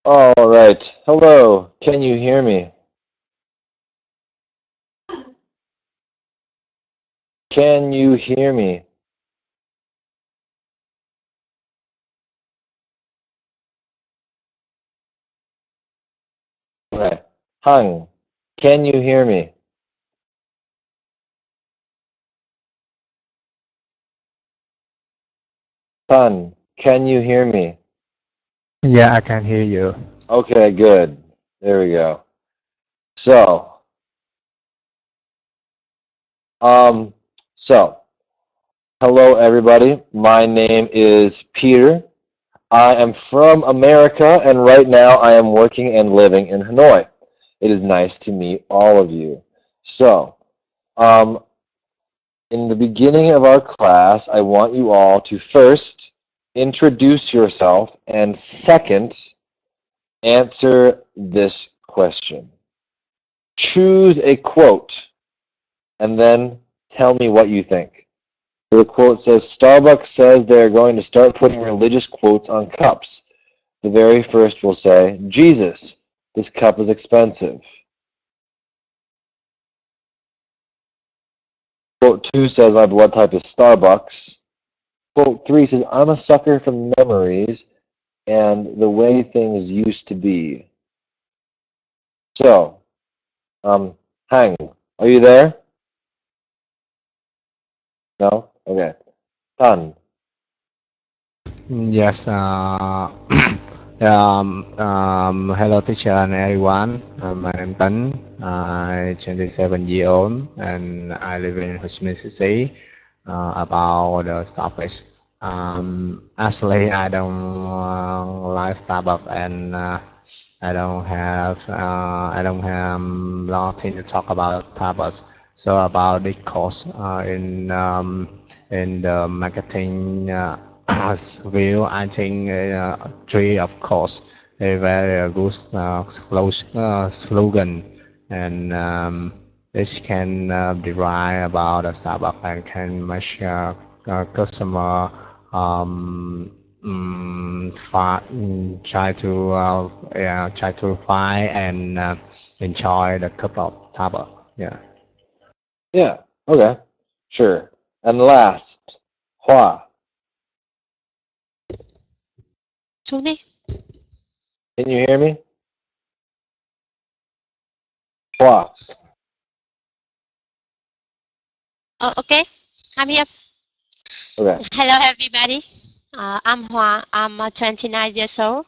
All right. Hello. Can you hear me? Can you hear me? Okay. Hung. Can you hear me? Sun. Can you hear me? Yeah, I can hear you. Okay, good. There we go. So, um, so, hello everybody. My name is Peter. I am from America, and right now I am working and living in Hanoi. It is nice to meet all of you. So, um, in the beginning of our class, I want you all to first introduce yourself and second, answer this question. Choose a quote and then tell me what you think. The quote says Starbucks says they're going to start putting religious quotes on cups. The very first will say, Jesus, this cup is expensive. Quote 2 says, my blood type is Starbucks. Quote 3 says, I'm a sucker for memories and the way things used to be. So, Hang, are you there? No? Okay. Tan, Yes. Hello, teacher and everyone. My name is Tấn. I'm 27 years old, and I live in Ho Chi Minh City. About the Starbucks. Actually, I don't like Starbucks, and I don't have nothing to talk about Starbucks. So about the course in the marketing view, I think three of course a very good slogan, and this can derive about a Starbucks and can make customer try to find and enjoy the cup of Starbucks. Yeah. yeah, okay, sure. And last, Hua, Xuống đi. can you hear me? Hua, Okay, I'm here. okay, Hello, everybody. I'm Hoa. I'm 29 years old.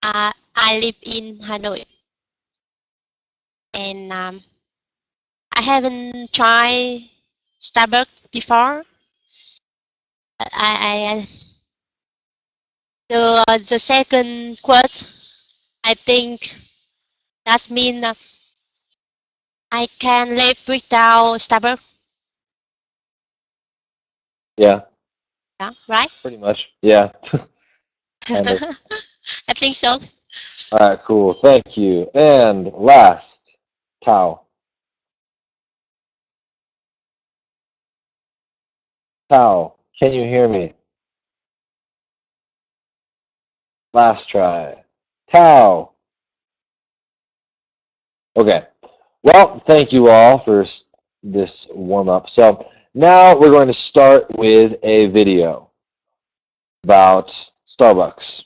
I live in Hanoi, and I haven't tried Starbucks before. I the second quote, I think that means I can live without Starbucks. yeah, Yeah, right? pretty much, yeah, kind of. I think so. All right, cool, thank you. And last, Tao, Tao, can you hear me? Last try. Tao. Okay. Well, thank you all for this warm up. So now we're going to start with a video about Starbucks.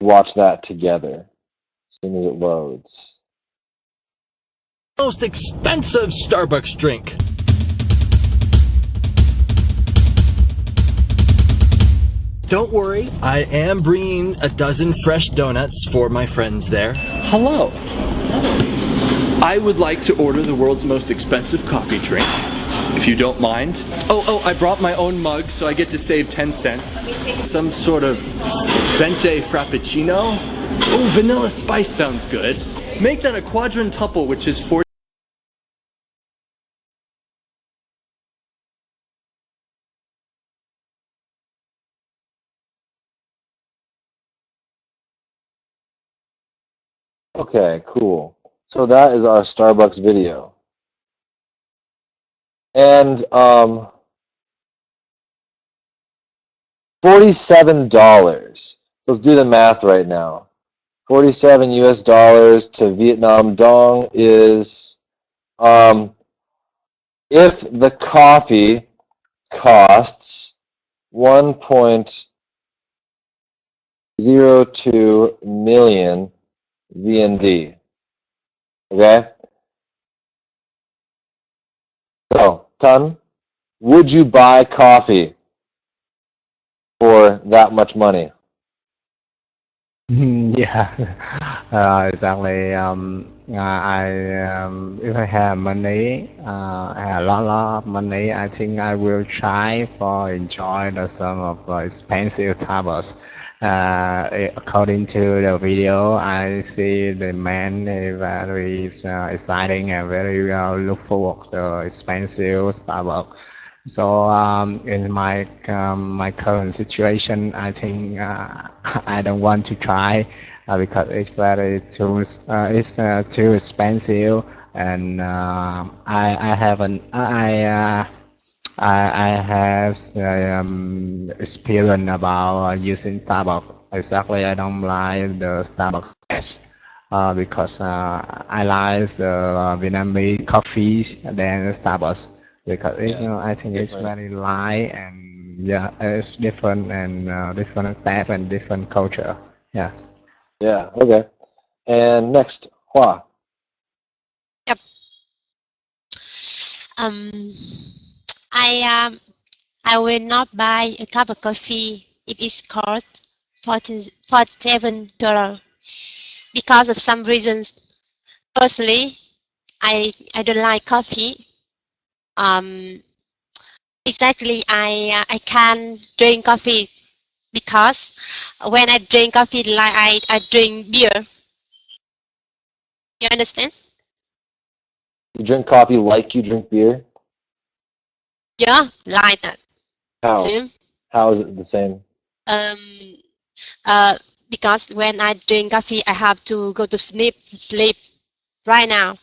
Watch that together as soon as it loads. Most expensive Starbucks drink. Don't worry, I am bringing a dozen fresh donuts for my friends there. Hello. I would like to order the world's most expensive coffee drink, if you don't mind. Oh, I brought my own mug, so I get to save 10 cents. Some sort of venti frappuccino. Oh, vanilla spice sounds good. Make that a quadrantuple, which is 40. Okay, cool. So that is our Starbucks video. And $47. Let's do the math right now. 47 US dollars to Vietnam dong is, if the coffee costs 1.02 million VND. Okay? So, Tan, would you buy coffee for that much money? Yeah, exactly. If I have money, I have a lot of money, I think I will try for enjoy some of expensive tables. According to the video, I see the man is very exciting and very look forward to expensive Starbucks. So in my current situation, I think I don't want to try because it's too expensive, and I haven't I have experience about using Starbucks. Exactly, I don't like the Starbucks taste, because I like the Vietnamese coffees than Starbucks because I think it's different. very light and yeah, it's different and different staff and different culture. Yeah. Yeah, okay. And next, Hua. Yep. Um, I will not buy a cup of coffee if it costs $47 because of some reasons. Firstly, I don't like coffee. Exactly, I can't drink coffee because when I drink coffee, like I drink beer. You understand? You drink coffee like you drink beer? Yeah, like that. How? Same. How is it the same? Um, uh, because when I drink coffee, I have to go to sleep right now.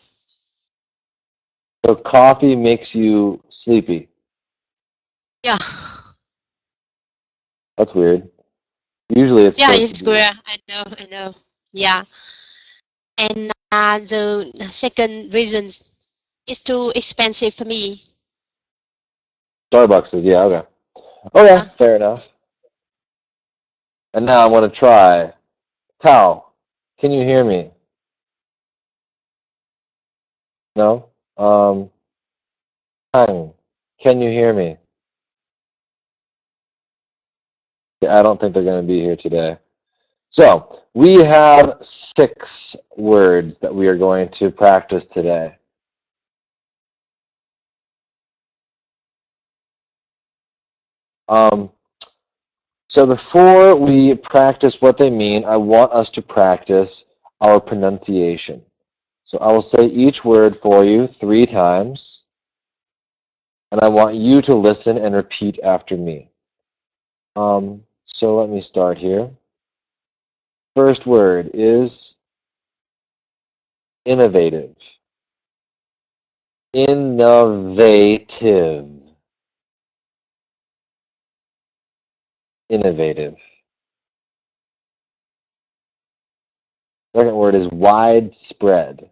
So coffee makes you sleepy. Yeah, That's weird. Usually it's yeah, supposed to it's be. good. I know. Yeah, and the second reason is too expensive for me. Starbucks is, yeah, okay. Okay, Uh, fair enough. And now I want to try. Tao, can you hear me? No? Tang, can you hear me? I don't think they're going to be here today. So, we have 6 words that we are going to practice today. So before we practice what they mean, I want us to practice our pronunciation. So I will say each word for you 3 times, and I want you to listen and repeat after me. So let me start here. First word is innovative. Innovative. Innovative. Second word is widespread.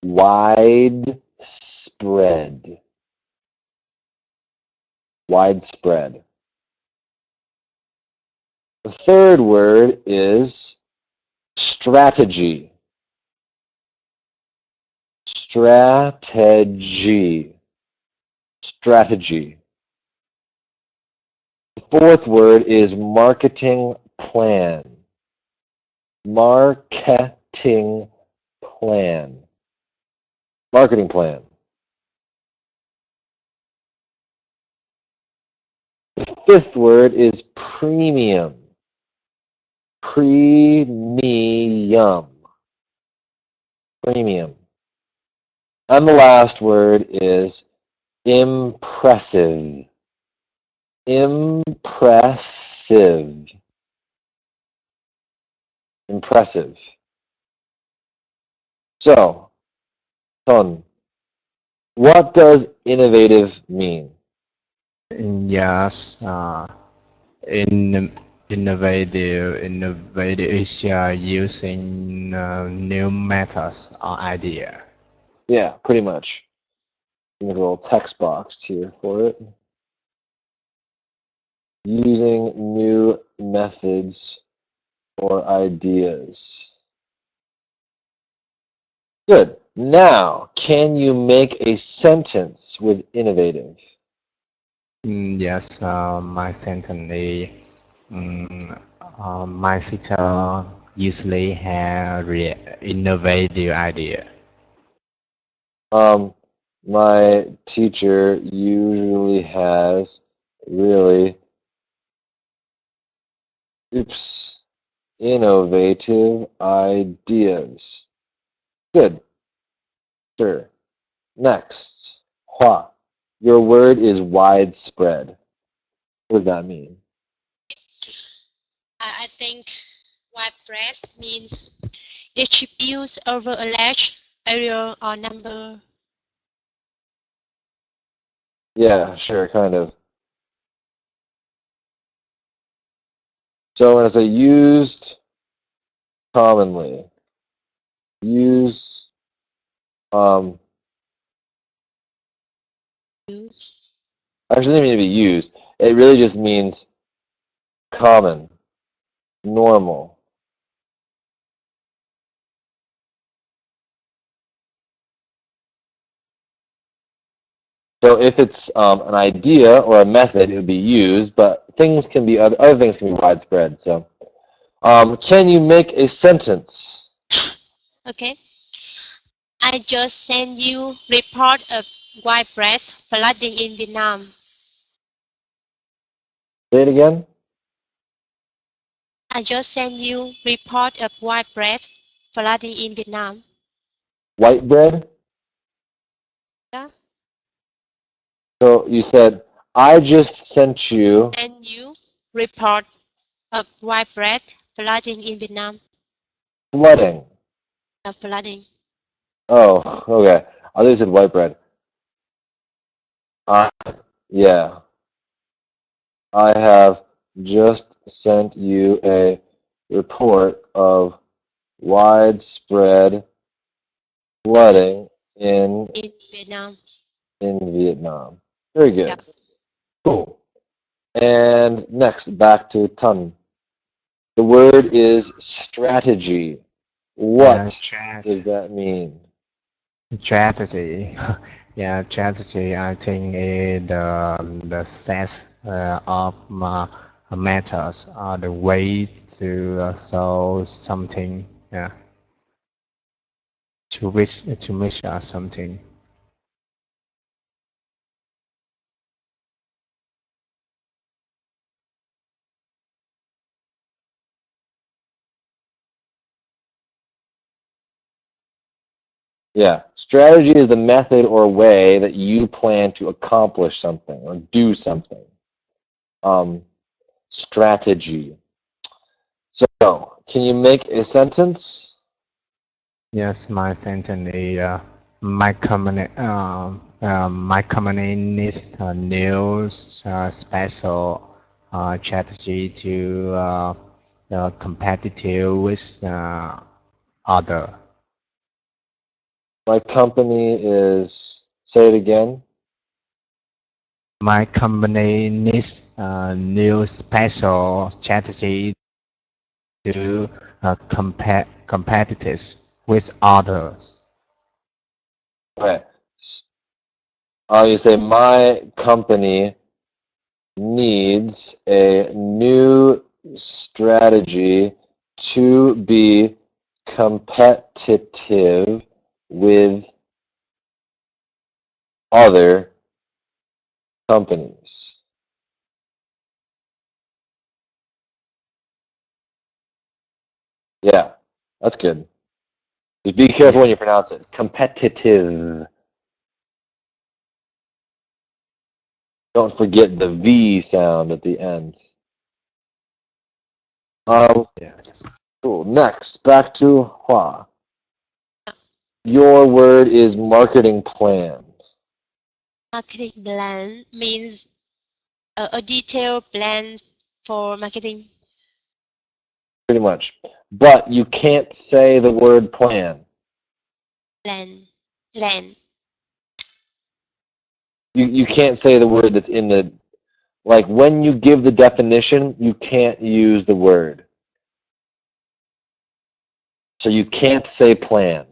Widespread. Widespread. The third word is strategy. Strategy. Strategy. The fourth word is marketing plan. Marketing plan. Marketing plan. The fifth word is premium. Premium. Premium. And the last word is impressive. Impressive. Impressive. So, Ton, what does innovative mean? Yes. in innovative is using new methods or idea. Yeah, pretty much. Make a little text box here for it. Using new methods or ideas. Good. Now, can you make a sentence with innovative? Yes, my sentence is, my sister usually have innovative idea. My teacher usually has really, innovative ideas. Good. Sure. Next. Hua. Your word is widespread. What does that mean? I think widespread means distribute over a large area or number. Yeah, sure, kind of. So when I say used commonly, use Use. actually doesn't mean to be used. It really just means common, normal. So if it's an idea or a method, it would be used, but things can be other things can be widespread. So, can you make a sentence? Okay. I just sent you report of widespread flooding in Vietnam. Say it again. I just sent you report of widespread flooding in Vietnam. White bread. Yeah. So you said I just sent you. And you report of widespread flooding in Vietnam. Flooding. Flooding. Oh, okay. I thought you said white bread. Yeah. I have just sent you a report of widespread flooding in Vietnam. Vietnam. Very good. Yeah. Cool. And next, back to Tan. The word is strategy. What does that mean? Strategy. Yeah, strategy, I think, is the set of methods or the way to solve something, yeah, to measure something. Yeah, strategy is the method or way that you plan to accomplish something or do something. Strategy. So, can you make a sentence? Yes, my sentence is my company needs a new special strategy to competitive with other. My company is, say it again. My company needs a new special strategy to competitors with others. Okay. You say my company needs a new strategy to be competitive with other companies. Yeah, that's good. Just be careful when you pronounce it. Competitive. Don't forget the V sound at the end. Cool. Next, back to Hua. Your word is marketing plan. Marketing plan means a detailed plan for marketing. Pretty much. But you can't say the word plan. Plan. Plan. You can't say the word that's in the, like when you give the definition, you can't use the word. So you can't say plan.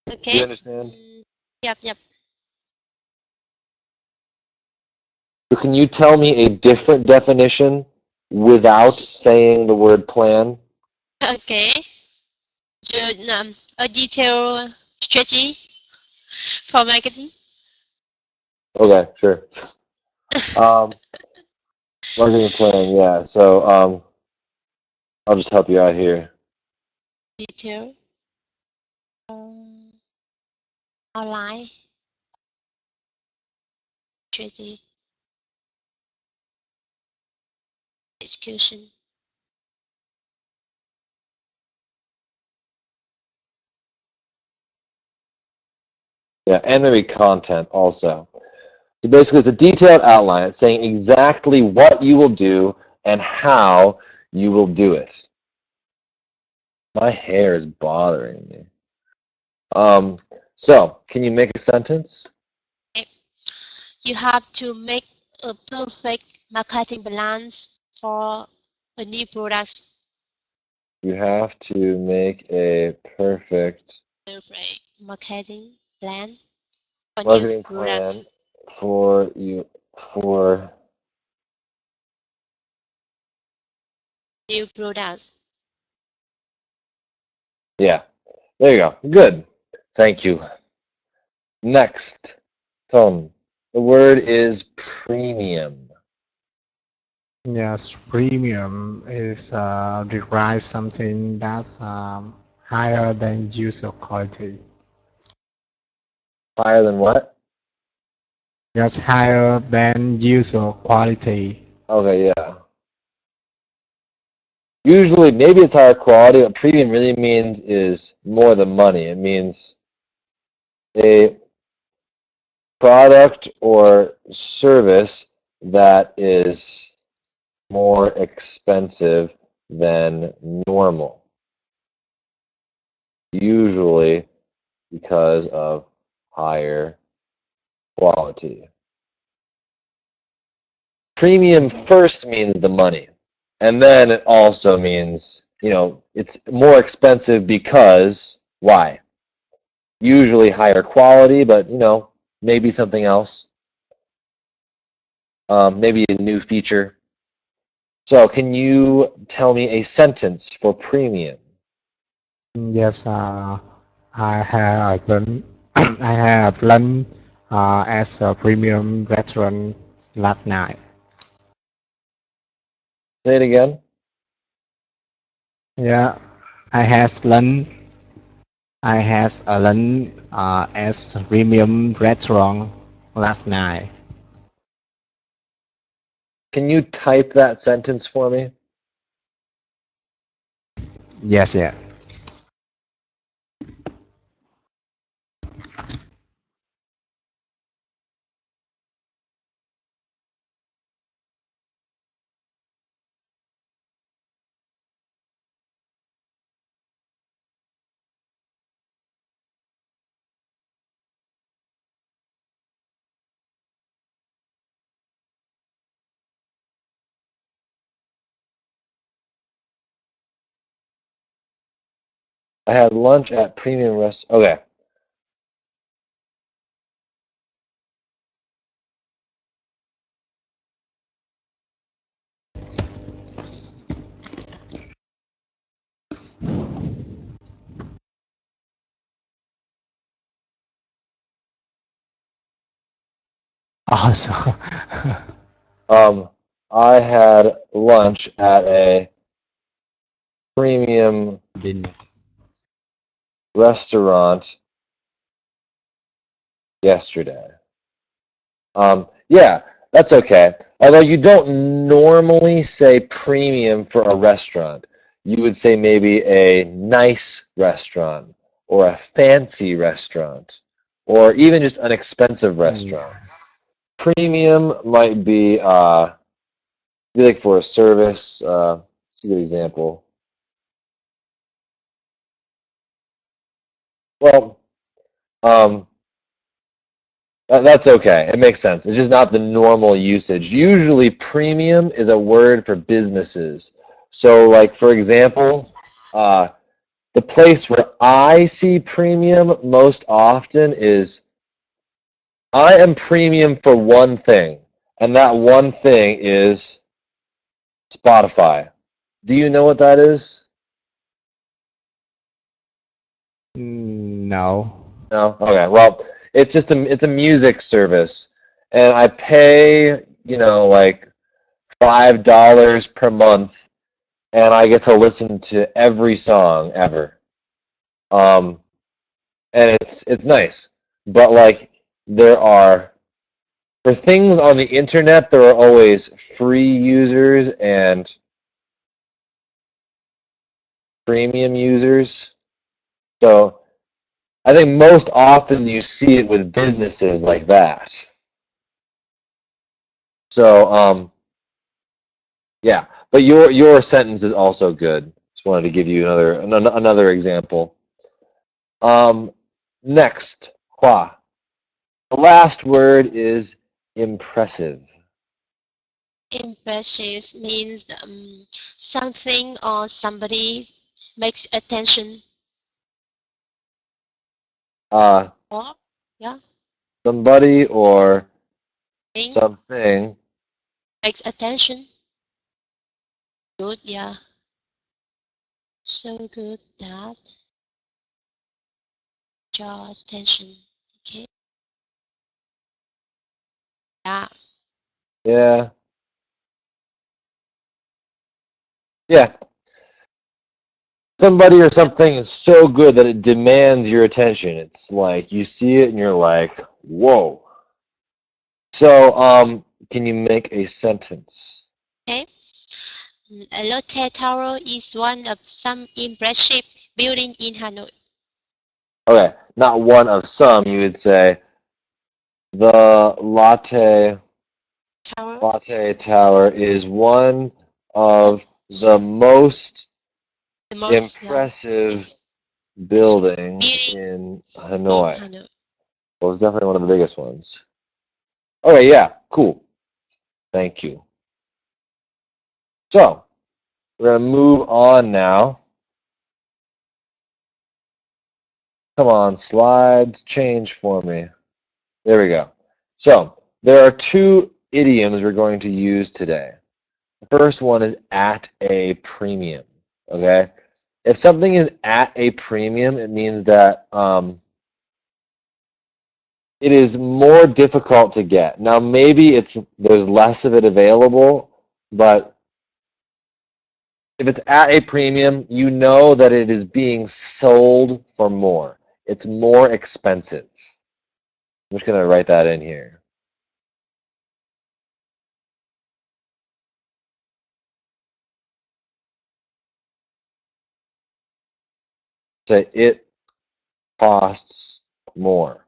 Okay. Do you understand? Yep, yep. So can you tell me a different definition without saying the word plan? Okay. So a detailed strategy for marketing. Okay, sure. Marketing plan, yeah. So I'll just help you out here. Detail. Online. Strategy. Execution. Yeah, and maybe content also. So basically, it's a detailed outline. It's saying exactly what you will do and how you will do it. My hair is bothering me. So, can you make a sentence? You have to make a perfect marketing plan for a new product. You have to make a perfect Perfect marketing plan for new marketing product. plan for New products. yeah. There you go. Good. Thank you. Next, Tom. The word is premium. Yes, premium is describe something that's higher than usual quality. Higher than what? Yes, higher than usual quality. Okay, yeah. Usually, maybe it's higher quality. What premium really means is more than money. It means a product or service that is more expensive than normal. Usually because of higher quality. Premium first means the money. And then it also means, it's more expensive because why? Usually higher quality, but maybe something else. Maybe a new feature. So can you tell me a sentence for premium? Yes, I have lunch. I have lunch at a premium restaurant last night. Say it again. Yeah, I had lunch. I had a lunch at a premium restaurant last night. Can you type that sentence for me? Yes, yeah. I had lunch at premium rest. Okay. Also, I had lunch at a premium dinner. restaurant yesterday. Yeah, that's okay. Although you don't normally say premium for a restaurant. You would say maybe a nice restaurant or a fancy restaurant or even just an expensive restaurant. Premium might be like for a service. It's a good example. Well, that's okay. It makes sense. It's just not the normal usage. Usually, premium is a word for businesses. So, like for example, the place where I see premium most often is I am premium for one thing, and that one thing is Spotify. Do you know what that is? No. No? Okay. Well, it's a music service, and I pay, like $5 per month, and I get to listen to every song ever. Um, and it's nice. But like there are for things on the internet, there are always free users and premium users. So I think most often you see it with businesses like that. So yeah, but your sentence is also good. Just wanted to give you another example. Next, hua. The last word is impressive. Impressive means something or somebody makes attention. Uh, Or yeah, Somebody or thing something. makes attention. Good, yeah. So good that draws attention. Okay. Yeah. Yeah. Yeah. Somebody or something is so good that it demands your attention. It's like you see it and you're like, whoa. So, can you make a sentence? Okay. Lotte Tower is one of some impressive building in Hanoi. Okay, not one of some. You would say the Tower. Latte Tower is one of the most The most impressive buildings building in in Hanoi. Hanoi. Well, it's definitely one of the biggest ones. Okay, yeah, cool. Thank you. So, we're going to move on now. Come on, slides, change for me. There we go. So, there are two idioms we're going to use today. The first one is at a premium, okay? If something is at a premium, it means that it is more difficult to get. Now, maybe there's less of it available, but if it's at a premium, you know that it is being sold for more. It's more expensive. I'm just going to write that in here. Say it costs more.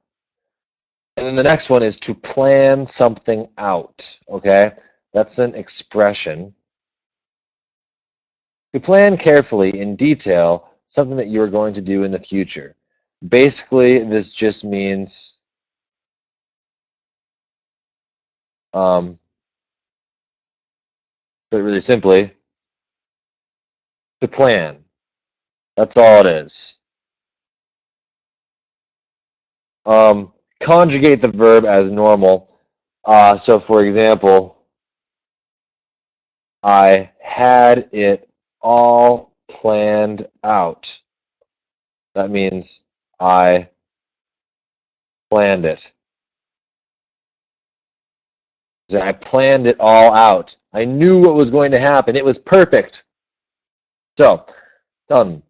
And then the next one is to plan something out, okay? That's an expression. To plan carefully in detail something that you are going to do in the future. Basically, this just means but really simply, to plan. That's all it is. Conjugate the verb as normal. So, for example, I had it all planned out. That means I planned it. So I planned it all out. I knew what was going to happen. It was perfect. So, done.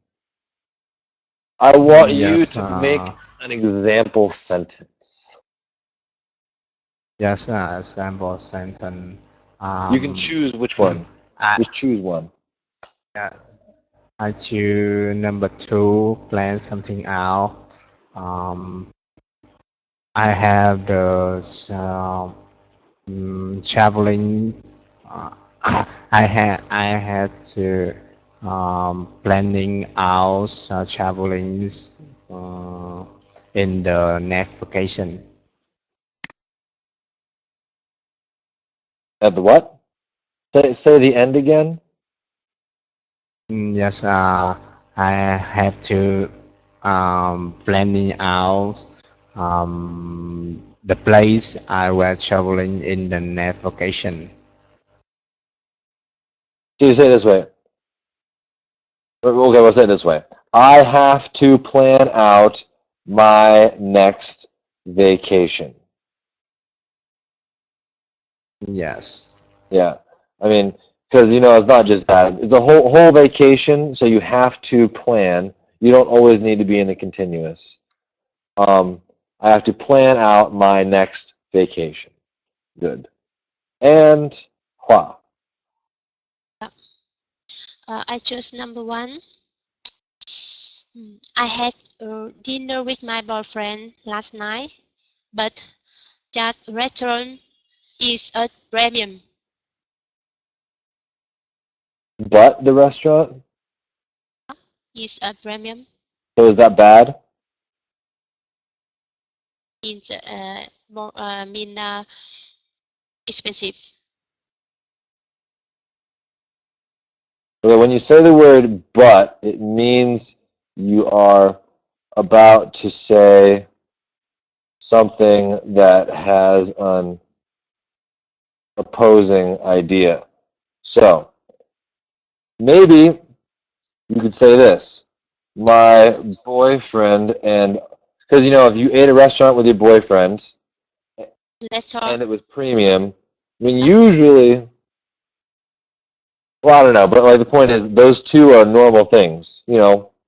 I want you Yes. to make an example sentence. Yes. Sample sentence. You can choose which one. I, Just choose one. yes. I choose number 2. Plan something out. I have the Traveling. Uh, I had to planning out travelings uh, in the next vacation. At the what? Say the end again. Yes, I had to planning out the place I was traveling in the next vacation. So you say it this way. Okay, we'll say it this way. I have to plan out my next vacation. Yes, Yeah. I mean, because it's not just that. It's a whole vacation, so you have to plan. You don't always need to be in the continuous. Um, I have to plan out my next vacation. Good. And Hua. I chose number one. I had dinner with my boyfriend last night, but that restaurant is a premium. But the restaurant? Is a premium. So is that bad? Means more mean expensive. Okay, when you say the word but, it means you are about to say something that has an opposing idea. So maybe you could say this. My boyfriend and because if you ate at a restaurant with your boyfriend That's all. and it was premium, I mean usually, well, I don't know, but like the point is those two are normal things.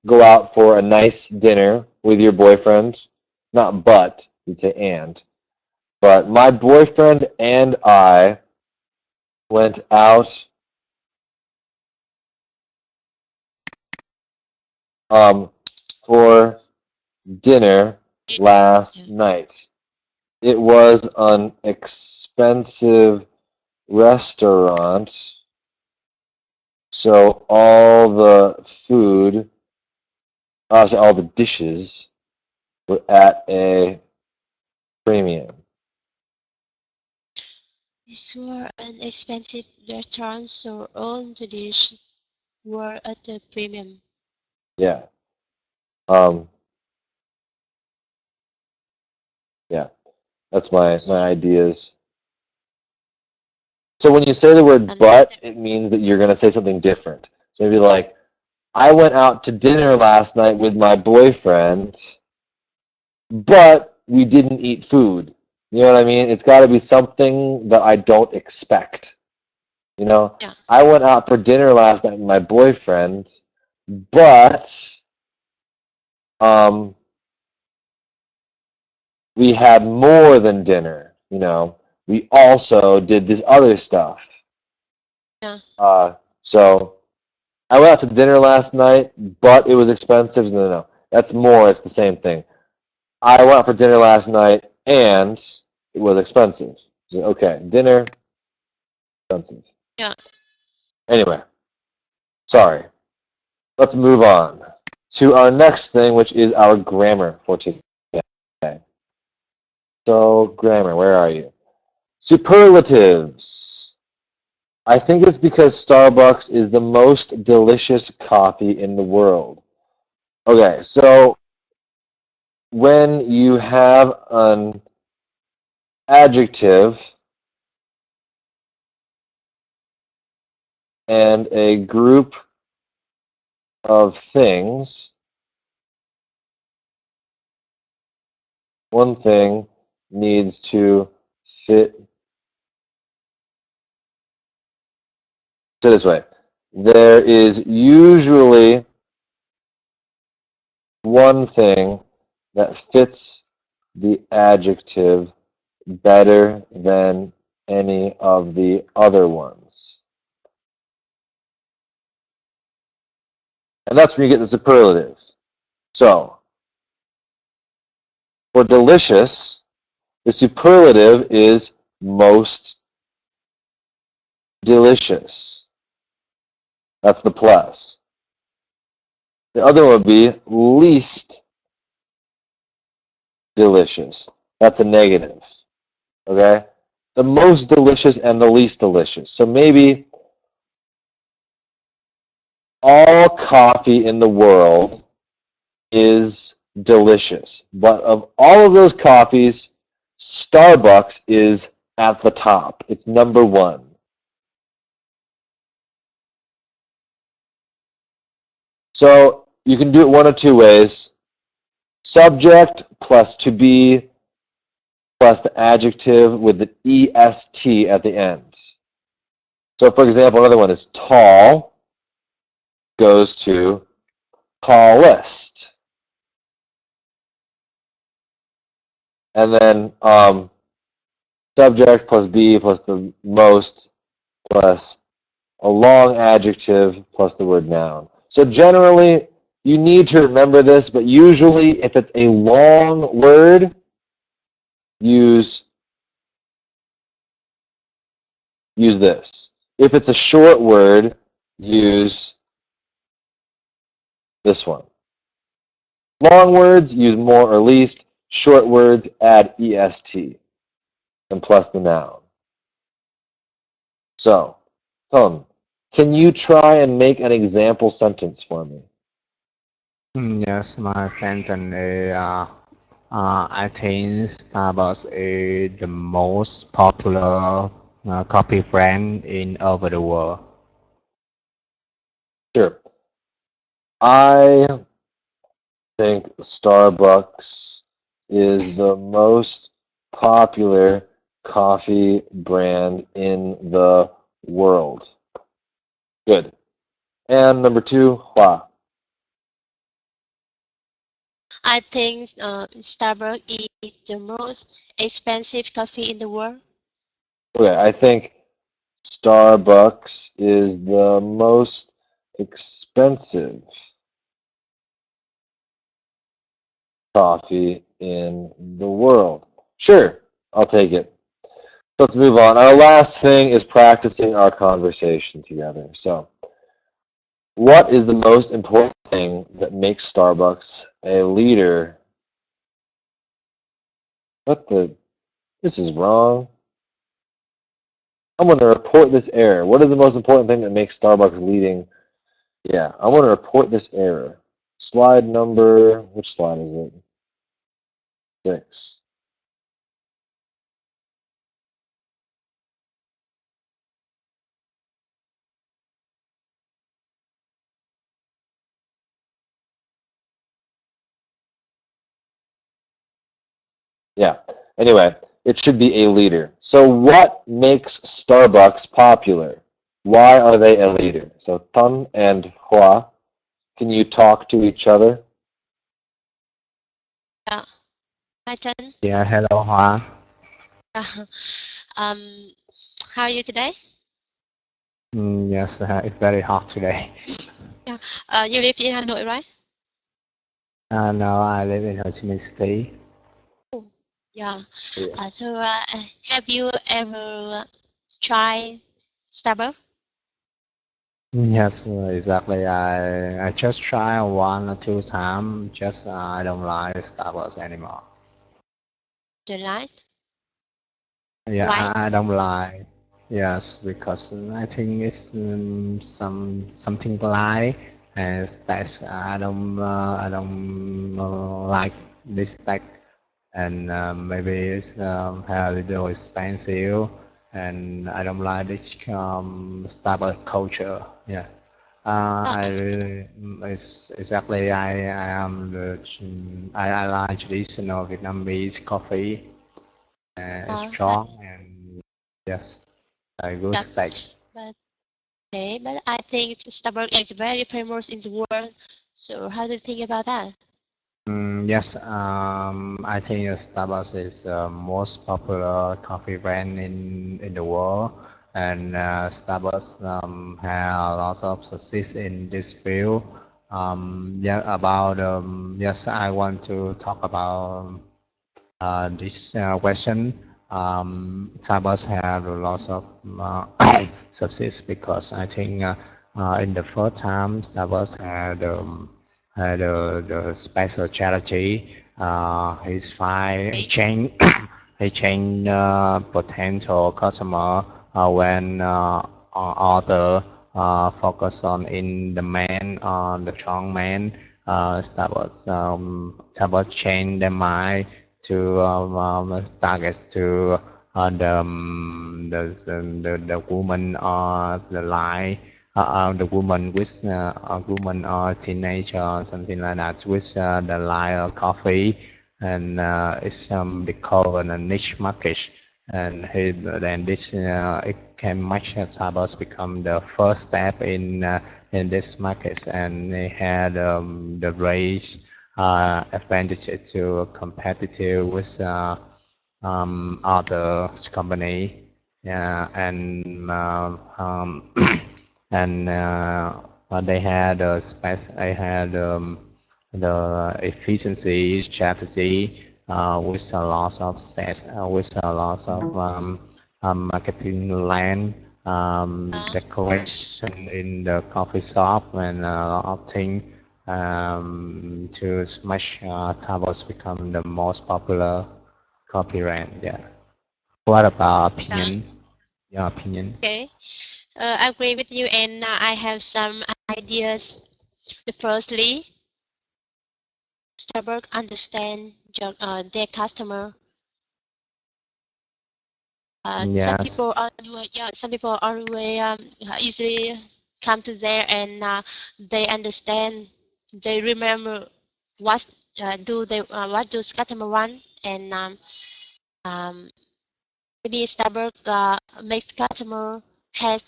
Go out for a nice dinner with your boyfriend, not but, you'd say and. But my boyfriend and I went out for dinner last night. It was an expensive restaurant, so all the food, all the dishes were at a premium. These were an expensive restaurant, so all the dishes were at a premium. Yeah. Um, yeah. That's my ideas. So when you say the word but, it means that you're going to say something different. So maybe like, I went out to dinner last night with my boyfriend, but we didn't eat food. You know what I mean? It's got to be something that I don't expect. Yeah. I went out for dinner last night with my boyfriend, but we had more than dinner. We also did this other stuff. Yeah. So I went out to dinner last night, but it was expensive. No. That's more. It's the same thing. I went out for dinner last night, and it was expensive. So, okay, dinner, expensive. Yeah. Anyway, sorry. Let's move on to our next thing, which is our grammar for today. So, grammar, where are you? Superlatives. I think it's because Starbucks is the most delicious coffee in the world. Okay, so when you have an adjective and a group of things, one thing needs to fit. So this way, there is usually one thing that fits the adjective better than any of the other ones. And that's where you get the superlative. So, for delicious, the superlative is most delicious. That's the plus. The other one would be least delicious. That's a negative. Okay? The most delicious and the least delicious. So maybe all coffee in the world is delicious. But of all of those coffees, Starbucks is at the top. It's number one. So you can do it one of two ways. Subject plus to be plus the adjective with the est at the end. So for example, another one is tall goes to tallest. And then subject plus be plus the most plus a long adjective plus the word noun. So generally, you need to remember this, but usually if it's a long word, use this. If it's a short word, use this one. Long words, use more or least. Short words, add est and plus the noun. So, Tom, can you try and make an example sentence for me? Yes, my sentence is I think Starbucks is the most popular coffee brand in over the world. Sure. I think Starbucks is the most popular coffee brand in the world. Good. And number two, Hua. I think Starbucks is the most expensive coffee in the world. Okay, I think Starbucks is the most expensive coffee in the world. Sure, I'll take it. Let's move on. Our last thing is practicing our conversation together. So, what is the most important thing that makes Starbucks a leader? What the? This is wrong. I'm going to report this error. What is the most important thing that makes Starbucks leading? Yeah, I want to report this error. Slide number, which slide is it? 6. Yeah. Anyway, it should be a leader. So what makes Starbucks popular? Why are they a leader? So Tan and Hua, can you talk to each other? Yeah, my turn. Yeah, hello, Hoa. um, how are you today? Yes, it's very hot today. Yeah. You live in Hanoi, right? Now I live in Ho Chi Minh City. Yeah. Yeah. So have you ever tried Starbucks? Yes, exactly. I just try 1 or 2 times. Just I don't like Starbucks anymore. Do you like? Yeah, Why? I don't like. Yes, because I think it's something like and that I don't like this tech and maybe it's a little expensive and I don't like this Starbucks culture. Yeah. Oh, I it's really, it's exactly I am I like traditional Vietnamese coffee that, strong and yes, a good that, steaks. but okay, but I think Starbucks is very famous in the world. So how do you think about that? Yes, I think Starbucks is the most popular coffee brand in the world, and Starbucks have lots of success in this field. Yeah, about yes, I want to talk about this question. Starbucks had lots of success because I think in the first time Starbucks had the special strategy. His five change he changed potential customer when other focus on in the man on the strong man. Starbucks changed their mind to targets to the woman or the line the woman with a woman or teenager or something like that with the line of coffee and it's become a niche market and then this it can match Starbucks become the first step in this market and they had the raise advantages to competitive with other company and they had I had the efficiency strategy with a lot of stats, with a lot of marketing land, decoration in the coffee shop, and a lot of things to smash Starbucks become the most popular coffee brand. Yeah. What about opinion? Your opinion? Okay. I agree with you, and I have some ideas. Firstly, Starbucks understand their customer. Yes. Some people always usually come to there and they understand, they remember what what does customer want, and maybe Starbucks makes customer has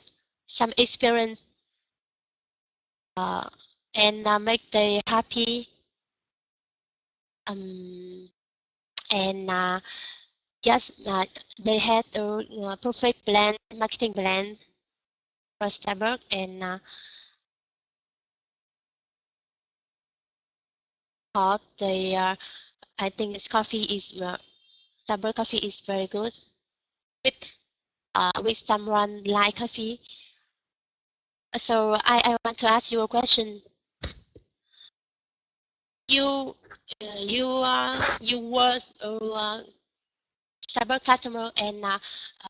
some experience and make they happy and just they had a perfect blend, marketing blend for Starbucks, and thought they I think this coffee is Starbucks coffee is very good with someone like coffee. So I want to ask you a question. You was a Starbucks customer, and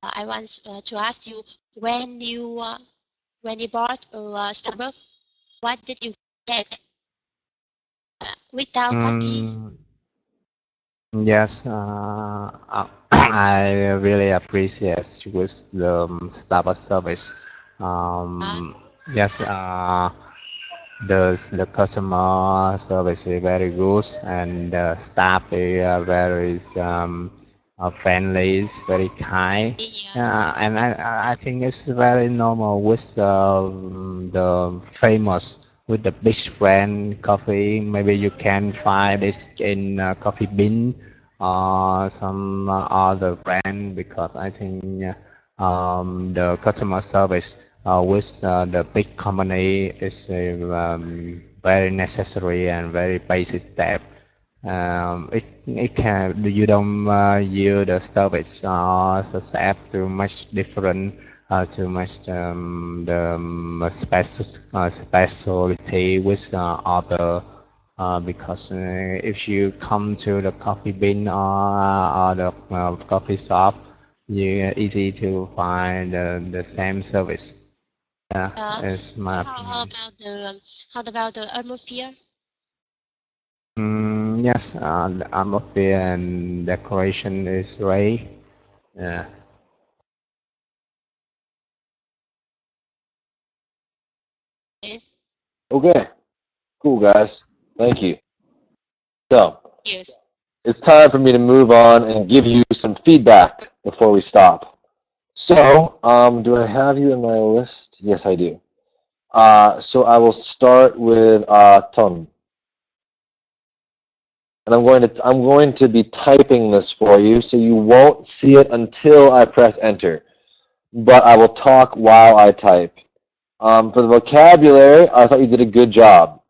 I want to ask you when you bought a Starbucks, what did you get without coffee? Yes, I really appreciate with the Starbucks service. Yes, the customer service is very good and the staff is very friendly, very kind. And I think it's very normal with the famous with the big brand coffee. Maybe you can find this in Coffee Bean or some other brand because I think the customer service with the big company is very necessary and very basic step. It can you don't use the service or the step too much different too much the specialty with other because if you come to the Coffee Bean or the coffee shop, you easy to find the same service. Yeah, it's my opinion. How about the atmosphere? Yes, the atmosphere and decoration is great. Yeah. Okay, cool guys. Thank you. So Yes. it's time for me to move on and give you some feedback before we stop. So, do I have you in my list? Yes, I do. So I will start with Ton, and I'm going to be typing this for you, so you won't see it until I press enter. But I will talk while I type. For the vocabulary, I thought you did a good job.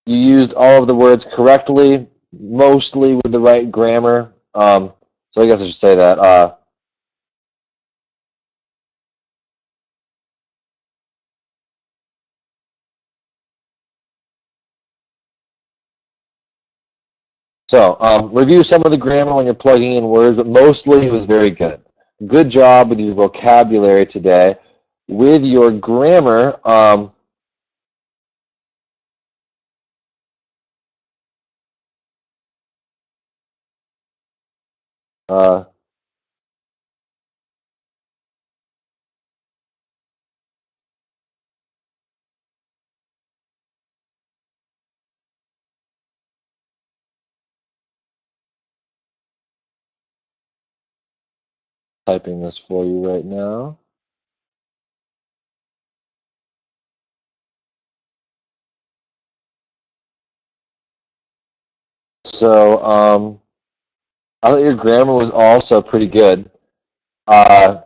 You used all of the words correctly, mostly with the right grammar. So I guess I should say that. So review some of the grammar when you're plugging in words, but mostly it was very good. Good job with your vocabulary today. With your grammar, uh, typing this for you right now. So I thought your grammar was also pretty good. Uh,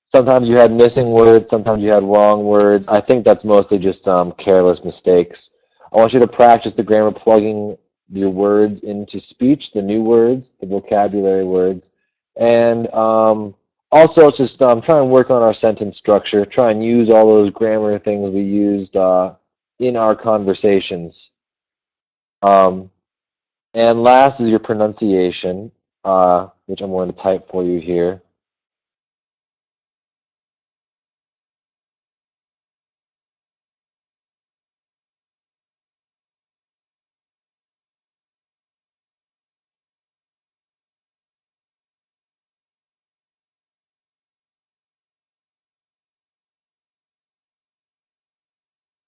Sometimes you had missing words, sometimes you had wrong words. I think that's mostly just careless mistakes. I want you to practice the grammar plugging your words into speech, the new words, the vocabulary words. And also, it's just try and work on our sentence structure, try and use all those grammar things we used in our conversations. Um, and last is your pronunciation, which I'm going to type for you here.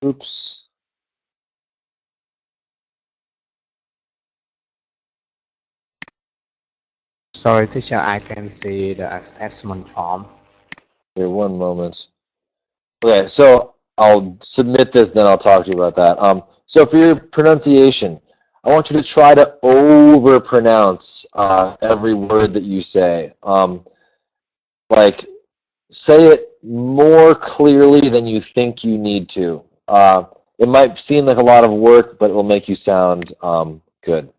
Oops. Sorry, teacher, I can see the assessment form. Here, one moment. Okay, so I'll submit this, then I'll talk to you about that. So for your pronunciation, I want you to try to over-pronounce every word that you say. Like, say it more clearly than you think you need to. It might seem like a lot of work, but it will make you sound good.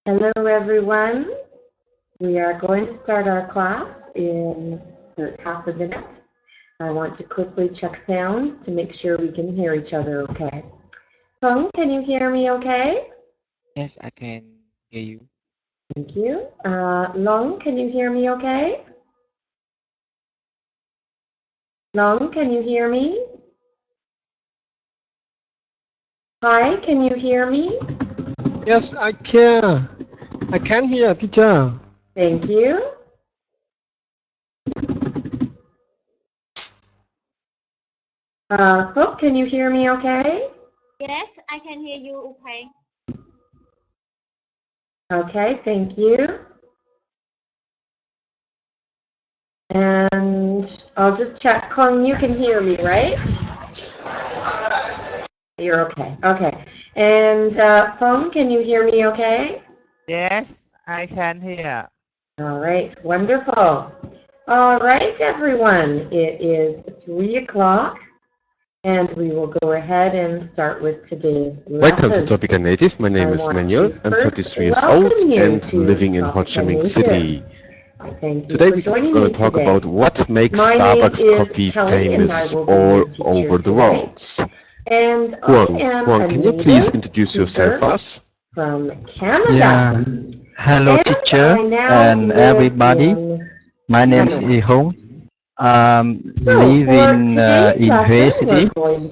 Hello, everyone. We are going to start our class in half a minute. I want to quickly check sound to make sure we can hear each other okay. Tong, can you hear me okay? Yes, I can hear you. Thank you. Long, can you hear me okay? Long, can you hear me? Hi, can you hear me? Yes, I can. I can hear, teacher. Thank you. Phúc, can you hear me okay? Yes, I can hear you okay. Okay, thank you. And I'll just check. Kong, you can hear me, right? You're okay. Okay. And Feng, can you hear me okay? Yes, I can hear. All right, wonderful. All right, everyone. It is 3 o'clock, and we will go ahead and start with today's lesson. Welcome to Topica Native. My name is Manuel. I'm 33 years old and living in Ho Chi Minh City. Today we're going to talk about what makes Starbucks coffee famous all over the world. And Huang, can you please introduce yourself first? From Canada. Yeah. Hello, teacher and everybody. My name is Yi Hong. Living in Hue City. I'm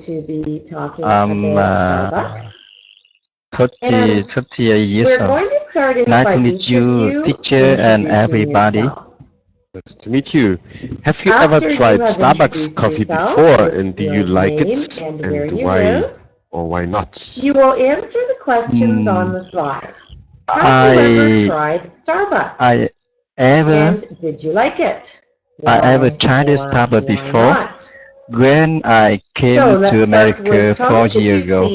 30 years old. Nice to meet you, teacher and everybody. Nice to meet you. Have you ever tried Starbucks coffee before, and do you like it, and why or why not? You will answer the questions on the slide. Have you ever tried Starbucks? And did you like it? I ever tried Starbucks before. When I came to America 4 years ago,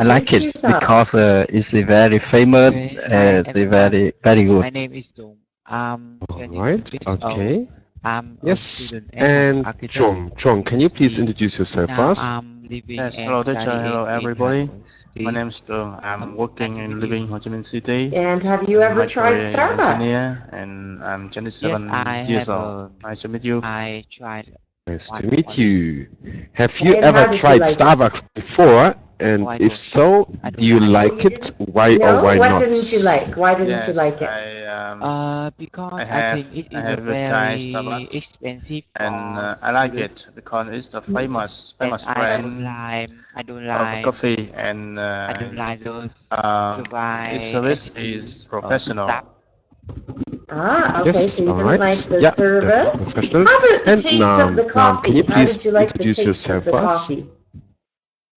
I like it because it's very famous. It's very good. My name is Dong. Alright, okay. Yes, and Chong, can you please introduce yourself first? Yes, hello teacher, hello everybody. My name is Dong. I'm working and living in Ho Chi Minh City. And have you ever tried Starbucks? Engineer, and I'm 27 years old. Nice to meet you. I tried. Nice to meet you. Have you ever tried Starbucks before? And if so, do you like it? Why or why not? What didn't you like? Why didn't you like it? Because I think it is very expensive. And I like it because it's the famous brand I don't like coffee, and I don't like those its service is professional. Okay, Yes, so you didn't alright. like the Yeah, service? professional. How about the And taste now, of the coffee? can you How please did you like the introduce taste yourself of the first? coffee?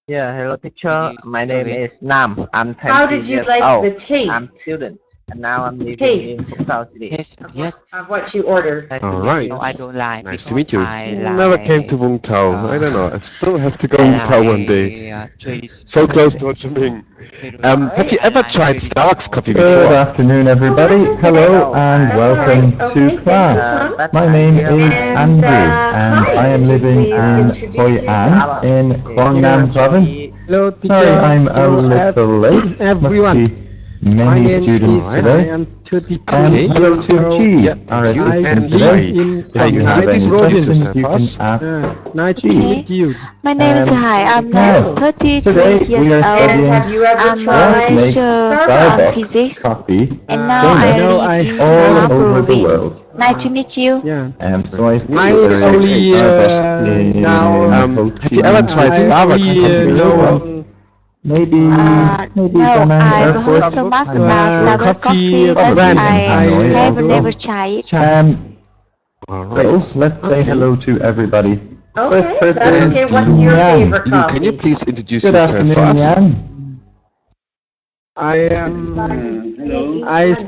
Yeah, hello teacher. My name is Nam. I'm 20 How did you years like old. the taste? I'm student, and now I'm living in South City. Yes. Of what you ordered? Alright. No, I don't like. Nice to meet you. I Never came to Vung Tau. I don't know. I still have to go to Vung Tau one day. So close to Ho Chi Minh. Have you ever tried Starbucks coffee Good before? afternoon, everybody. Hello and welcome to class. My name is Andrew, and I am living in Hoi An in Quang Nam Province. Hello, teacher. Sorry, I'm a little late. Everyone. Must be My many name students is today. I am 32 Okay. Hello to Chi, our I assistant live today. in If you have any Province. questions, you can ask Nice to Chi. meet you. My name is Hai. I'm now 33 Today years we are old. And have studying you ever I'm tried a teacher of Starbucks physics, coffee and now donuts I live in all Singapore. over the world. Nice to meet you. Yeah. So I My think only Starbucks in now Have you ever tried I Starbucks only coffee know before? maybe No, Penang I Airport. heard so much about Starbucks coffee coffee, but brand. I Hanoi have also. never tried it. Alright. So let's say hello to everybody. Okay, First person that's okay. is What's your Yan. favorite Lu, can you coffee? please introduce Good yourself afternoon, first? Yan. I am always Nice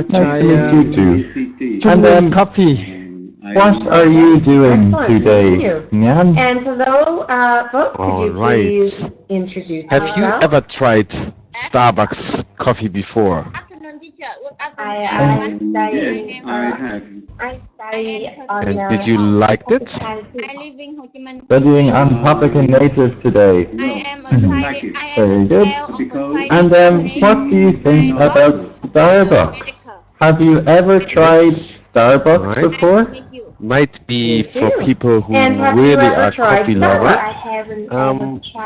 try to meet you too. And chocolate coffee. what are you doing Excellent, today, thank you. Yan? And hello, folks, could you Alright. please introduce Have you yourself? ever tried Starbucks coffee before? Afternoon, teacher. Good I study on And did you like it? I live in Ho Chi Minh. Studying Anthropic native today. I am a private. I am Very good. And what do you think about Starbucks? Have you ever tried Starbucks Right. before? Might be for people who And have you really ever are tried coffee Starbucks? lovers. I haven't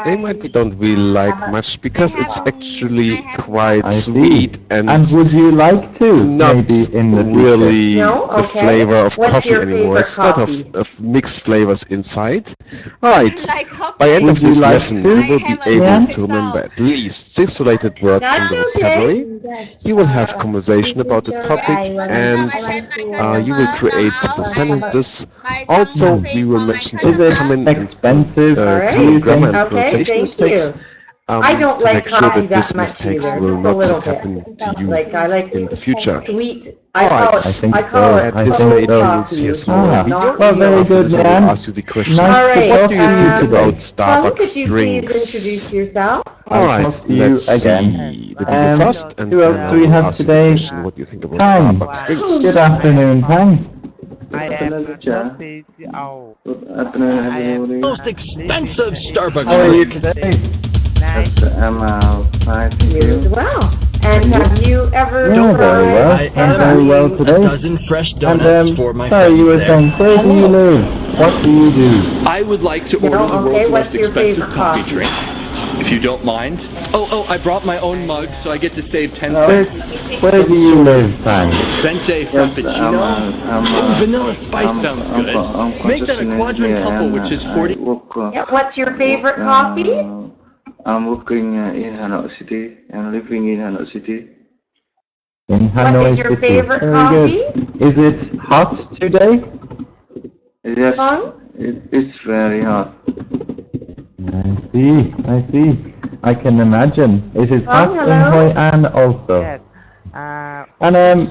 They might don't really like much because it's actually quite I see. sweet and would you like to not maybe in the future? really No? the Okay. flavor of What's coffee your anymore. favorite It's a lot coffee? of mixed flavors inside. Alright, Like coffee. by end of Would you this like lesson, to? you will be I have a able favorite to remember song. at least 6 related words from That's the okay. vocabulary. You will have conversation about the topic and you will create simple sentences. Also, we will mention some Is it common expensive? Alright. Do you grammar think? and Okay, pronunciation thank mistakes. you. I don't To like make sure coffee that that these much mistakes either, will just a not little happen bit. to you Like I like in the future. sweet. Alright. I think I so. call it At this cold stage, you will coffee. see a small Ah, video. well, very After good, this, I will man. ask you the question. Nice All right, What do you think today. about Well, Starbucks could you please introduce drinks? yourself? I'll Alright, talk to you let's again. see the video first, and Who else then do we I will have ask you today? the question. What do you think about Tang. Starbucks drinks? Good afternoon, Tang. I am a coffee Most expensive Starbucks How are you drink. today? nice. I'm fine, thank You as you. well. And have you ever Yeah, very well. I am Very well bringing today. a dozen fresh And donuts for my sorry, you friends were there. saying, where do you live? What do you do? I would like to No, order the okay, world's what's most your expensive favorite coffee coffee? drink. If you don't mind. Oh, I brought my own mug, so I get to save 10 Where, cents. where do you live, Tang? Venti Yes, Frappuccino. Ooh, vanilla spice sounds good. Make that a quadruple, which is 40. Yeah, what's your favorite coffee? I'm working in Hanoi City and living in Hanoi City. In What Hanoi is your City. favorite Very coffee? good. Is it hot today? Yes, Fun? it's very hot. I see, I see. I can imagine. It is hot in hello. Hoi An also. Yes. And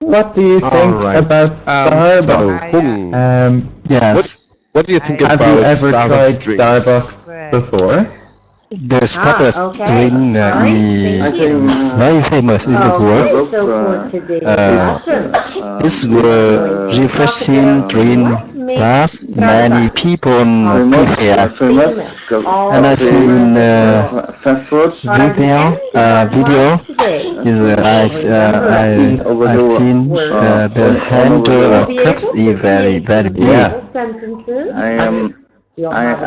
what do you think Alright. about So, Starbucks? Hung, Yes. what do you think Have about you ever tried Starbucks drinks? Starbucks before? The Starbucks okay. drink Alright, is thank you. very famous in the world. Okay, so for today's lesson, It's a refreshing drink that many people prefer. Famous And I seen fast food. video is I seen the handle of cups is very big. Yeah. sentences. I am. You'll I have a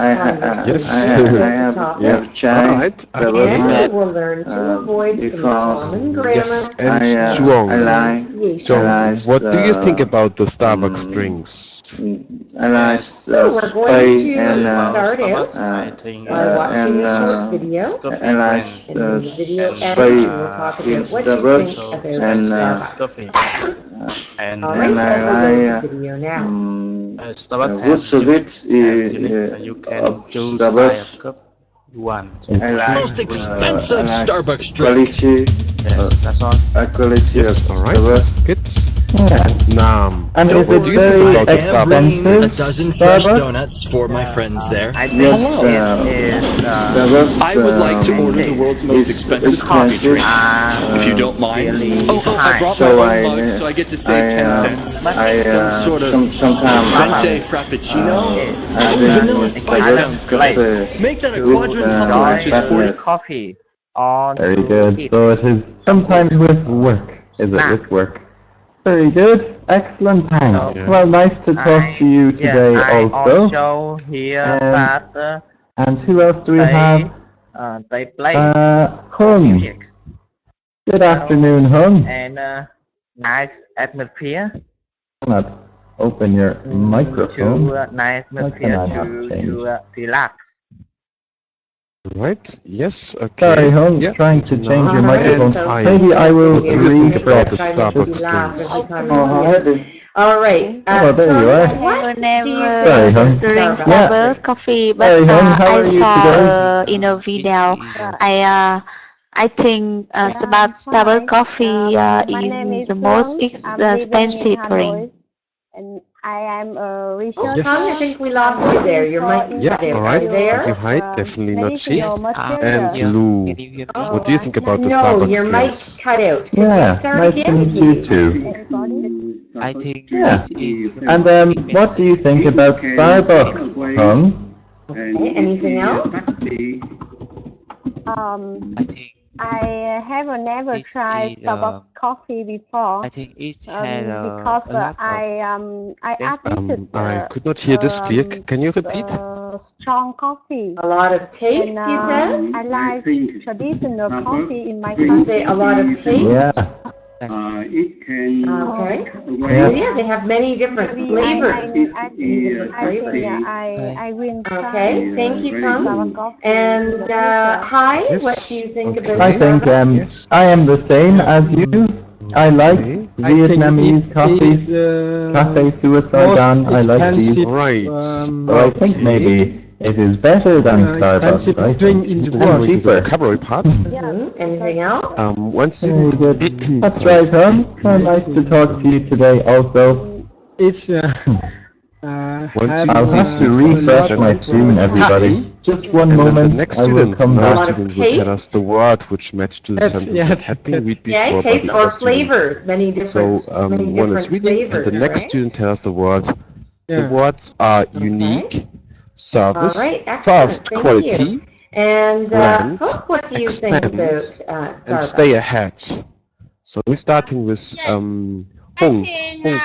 Yes. conversation. chai. Alright. And you will learn to avoid because some common grammar. Yes, and I like. John, what do you think the, about the Starbucks drinks? I like So we're going spray to and start out I think by watching a short and video. I like And in the video spray end, we'll talk in about what you Starbucks think about and Starbucks. coffee. And All right, and I let's go to like the video now. Starbucks wood service you can of choose Starbucks. a cup you want. I like Most expensive I like Starbucks drink. quality, That's all. quality of Alright. Starbucks. Good. Yeah. Now, And is what it do you think very about the I am bringing Starbucks? a dozen fresh Starbucks? donuts for my friends there. I think Yes, it is I would like to order the world's most expensive coffee drink. If you don't mind. really Oh, I brought So my I, own mug, so I get to save 10 cents. Some sort of sometimes Venti Frappuccino. I Vanilla spice sounds good. Make that a quadruple, which is 40. coffee on Very good. So it is sometimes with work. Is it with work? Very good. Excellent, Tang. Yeah. Well, nice to talk to you today I also. also hear Um, that And who else do we have? they play Hung. music Good afternoon, Hung. and nice atmosphere Cannot open your microphone. to nice How can atmosphere I not to change? relax. Right? Yes. Okay. Sorry, Hung, Yeah. trying to change your Alright, microphone. so Maybe I will What do you think read about the Trying to Starbucks laugh drinks? every time you see it. All right. Oh, there you are. What do you Sorry, think Hung. of Drink Starbucks? Starbucks coffee, but Hey, Hung, how I are you saw today? in a video. I think Starbucks coffee My name is is the most Florence. I'm living in expensive Hanoi, drink. and I am a researcher. Tom, I think we lost you there. Your mic Yeah, cut out. all Are right. you there? Thank you, Hyde. Definitely not cheap. medicinal material. And Lou, what do you think about the No, Starbucks your mic drinks? cut out. Could Yeah, you start nice to again, meet you please? too. I think Yeah. it's And what do you think about Starbucks, Hung? Okay, anything else? I think I have never It's tried the, Starbucks coffee before. I think it had Because a lot of I added I could not hear this clear. Can you repeat? strong coffee. A lot of taste, And, you said? I like traditional coffee in my Did you say a lot of taste? Yeah. Okay. Yeah. Yeah, they have many different flavors. I will try. Okay, thank you, Tom. And Hi, Yes, what do you think about I think Starbucks? I am the same as you. I like Vietnamese coffee, Cafe Suicidon. I like these. Right. So I think maybe it is better than Starbucks, right? And cheaper. Cabaret part. Anything else? Once Very you good. That's right, Hung. Nice to talk to you today also. It's I'll have to refresh my screen, everybody. Just one and then moment, the next I will student, come another back. student will tell us the word which matched to the That's- sentence. yeah, It had been read Yeah, before by taste the or other student. flavors, many different, So many one is different reading, flavors, and the next right? student tells us the word. Yeah. The words are unique, service, All right, excellent. fast Thank quality, you. And brand, Hook, what do you think expand, about and Starbucks? stay ahead. So we're starting with Hong. Hong,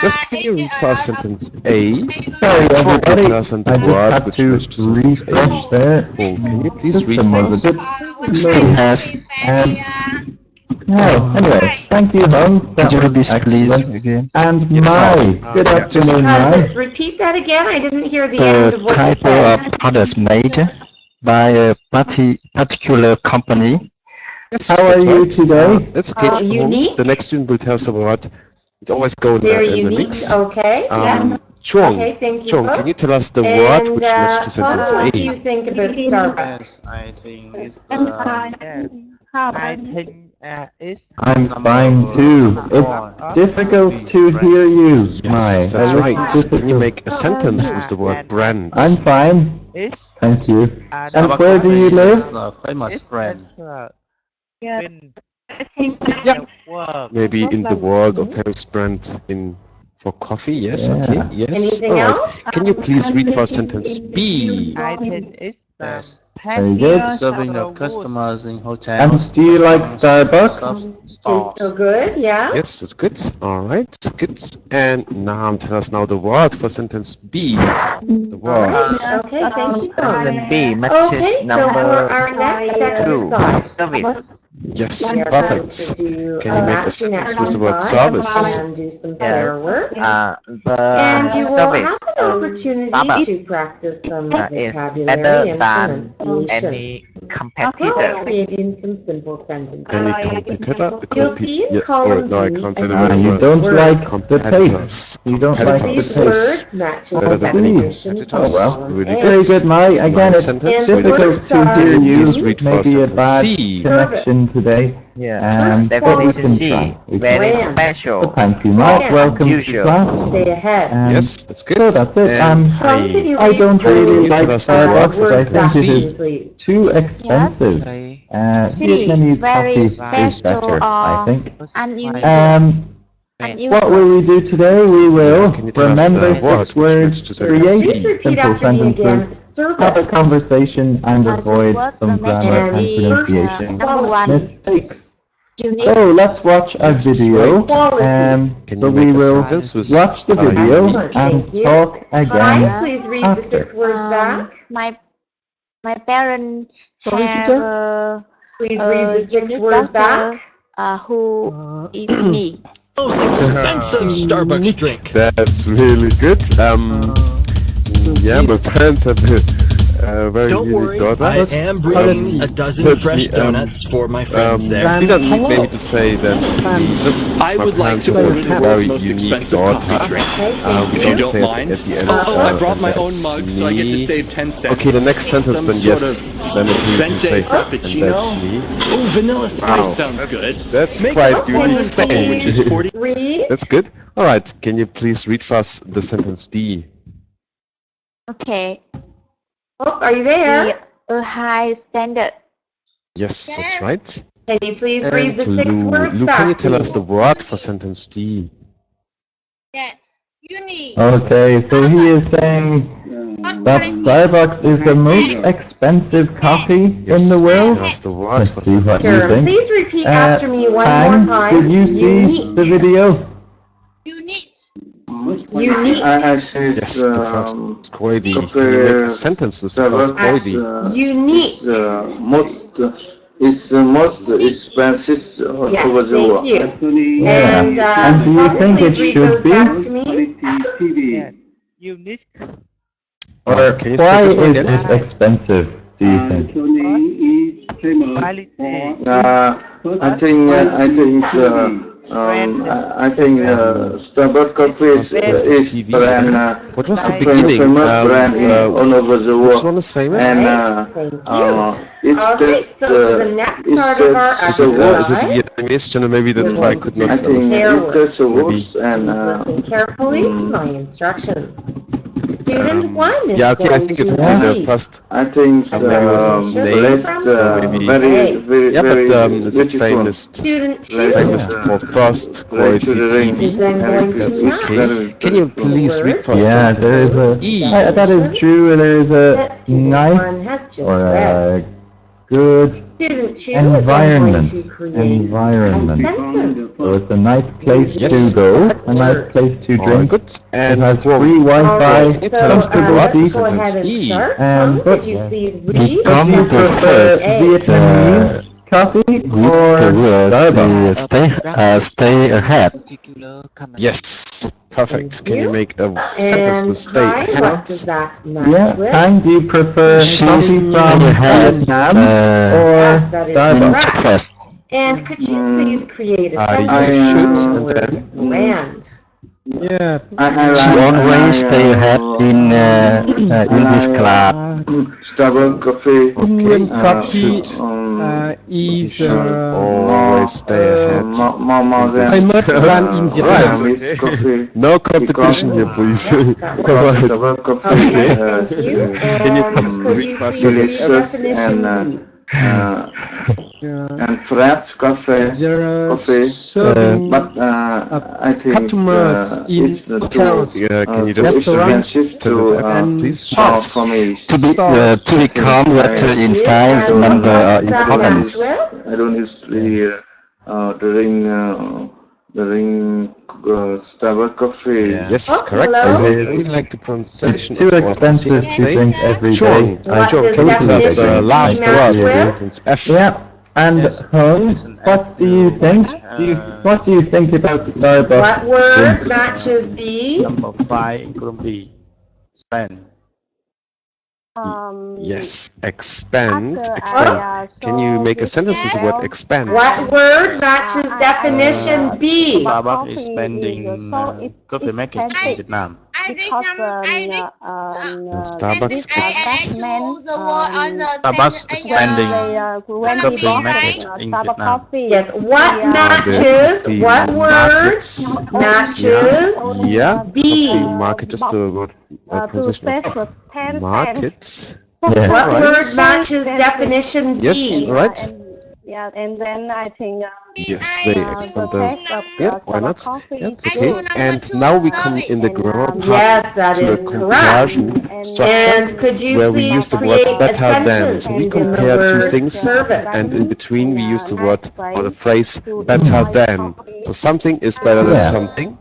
just can you read first sentence A? Sorry, everybody. Person I the just word had which to matched to sentence A. refresh there. Hong, can you please read System was a first? bit Still slow. has. Oh, anyway, thank you, Hung. That Could you was please excellent. again? And Mai, good yeah. afternoon, Mai. Let's repeat that again. I didn't hear the end The of what you type said. of products made by a particular company. How are you today? That's okay. Hong. Unique? The next student will tell us the word. It's always going Very in the unique. mix. Okay. Yeah. Chuang, Okay, thank you, Chuang, Hook. can you tell us the word which matched to Hook, sentence what do A? you think about Starbucks? I think it's I think it's I'm fine too. It's difficult to hear you, Mai. Yes, that's That was right. Can you difficult. make a sentence with the word brand? I'm fine. it's Thank you. And Starbucks where do you is live? a famous brand. when Maybe in the world of famous brand in for coffee. Yes. Yeah. Okay. Yes. Anything All right. else? Can you please read first sentence B? I think it's Yes. Very good. Serving the customers in hotels. And do you like Starbucks? Tastes so good, yeah? Yes, that's good. All right, good. And now tell us now the word for sentence B. The word. Okay, thank you. Sentence B Okay, matches so number for our next 2, exercise, service. Yes, we are going perfect. to do Can you make a matching sentence with the word exercise service? and do some pair work. The And you will service have an of opportunity Starbucks to practice some is vocabulary better and than pronunciation. any By competitor. creating some simple sentences. Any competitor? You'll see in Yeah, column no, I D can't a say the Ah, word. you don't word. like the Competitors. taste. You don't like the These taste. words match Better with than the any definition of competitors. Oh, well. column Really A. Very good, Mai. Again, it's Sentence. And difficult words to are hear you. Please read first Maybe a sentence bad C. connection today. Yeah. We Definition can C. try. We Very can. special. Thank you, Mai. Yeah. Welcome to Usual. class. Stay ahead. Yes, that's good. So that's it. And Tom, can you I read don't through really like Give us the Starbucks. word I words think back it to is me, please? too expensive. Vietnamese very coffee is special, better, I think. unusual. What will we do today? We will Can you tell us remember the word 6 which words, matches to sentence create Please repeat simple after me again. sentences, have a Service. conversation, and avoid some grammar and pronunciation Number 1. mistakes. Unique. So let's watch a video. Quality. Can So you we make a will sentence with watch the video and Thank you. talk again. Hi, please read the after. 6 words back. My parents Sorry, have teacher? Please read the 6 unique words doctor back. who is me. Most expensive Starbucks drink. That's really good. Yeah, my parents have a very Don't unique worry, daughter. I am bringing a dozen But fresh we, donuts for my friends there. We don't need Hello. maybe to say that just I my would like parents to have order a the very world's most unique expensive daughter. coffee drink. We If you don't don't say it mind. at the end. I brought my own that's mug, so I get to me. save 10 cents. Okay, the next sentence Some then sort yes. of Then you can venti say, and frappuccino. that's me. Oh, vanilla spice Wow. sounds good. That's Make quite it 1 unique. coffee, which is 40. Read. That's good. All right, can you please read for us the sentence D? Okay. Oh, are you there? A high standard. Yes, that's right. Can you please read the And 6 Lou, words Lou, back can you to tell me? us the word for sentence D? Okay, so he is saying that Starbucks is the most expensive coffee in the world. That's the word for Let's see what you Sure. think. Please repeat after me one Pang, more time. did you see Unique. the video? Unique. I said Yes, the first quality. Can you coffee make a sentence with the first quality? Unique. It's the most expensive Yeah, over the world. thank you. Yeah. And do you think it please read should those be? back to me. Yeah. Unique. Or Can you why say this one is again? it expensive, do you think? Quality. I think Starbucks coffee is brand What was the famous beginning? brand all over the Which world. one is famous? And it's Okay, so the next part of our Is it exercise, Vietnamese channel? Maybe that's why I could not I think understand. it's just the words and listen carefully to my instructions. Student 1 is Yeah, okay, I going think it's to the read. first. I think Maybe it was name, list so maybe- very Yeah, but it's a beautiful. famous, Student 2 famous for first quality to the ring. TV. is then going to That's read. okay. Can you please read for us? Yeah, there is a. That is true. There is a That student nice 1 has just or read. a good Student 2 environment. is then going to create Environment. a sentence. So it's a nice place Yes. to go, a nice place to All drink. good. It And has warm. free Wi-Fi, Alright, so comfortable what seats. go ahead and E. start. And Tom, could you please read? Do you sentence prefer A? Vietnamese coffee or Starbucks? Stay ahead. Particular comment. Yes, perfect. Thank Can you you. make a sentence And with stay Kai, what ahead? does that match Yeah, with? and do you prefer coffee from Vietnam or Yes, that is Starbucks? correct. And could you please create a I sentence should, with the and word then- brand? Yeah. She always stay ahead in this class. Starbucks coffee. Indian coffee is Always stay ahead. More than famous brand in Vietnam. Vietnamese coffee. No competition here, please. Because Starbucks coffee Okay, thank you. Can you And please could read you for us? please read the delicious definition and fresh coffee. There are Coffee. serving But I think customers in it's too hotels, Can you too just expensive tell to us again, and please? shops. for me. To become letter inside the number are important. I don't usually drink Starbucks coffee. Yes, Oh, correct. hello? I really like the pronunciation. It's too of all expensive things. to drink every Sure. day. What Sure. does Can you tell us definition the last match word of the with? sentence F? Yeah, and Hung, what do you think? What do you think about Starbucks? What word drinks? matches B? Number 5, column B. Spend. Yes, expand. After Expand. I Can you make a sentence with the word expand? What word matches definition B? Starbucks is spending coffee making in expensive. Vietnam. Because Starbucks this that man Starbucks is spending when coffee he bought making in Starbucks Vietnam. coffee. Yes, what the matches? the What word markets. matches Yeah. B? The market is the word to pronunciation save of for 10 cents. market. Yeah. What Right. word matches definition Yes, B? right. And then I think Yes, they the expand the. taste of Yeah, why not? Starbucks coffee. Yeah, it's okay. And now we come in the grammar part Yes, that to the is correct. comparison structure, And could you where we please use the create word a better than. sentence So we in the compare two word things, service? and in between we use the word or the phrase better than. So something is better than Yeah. something.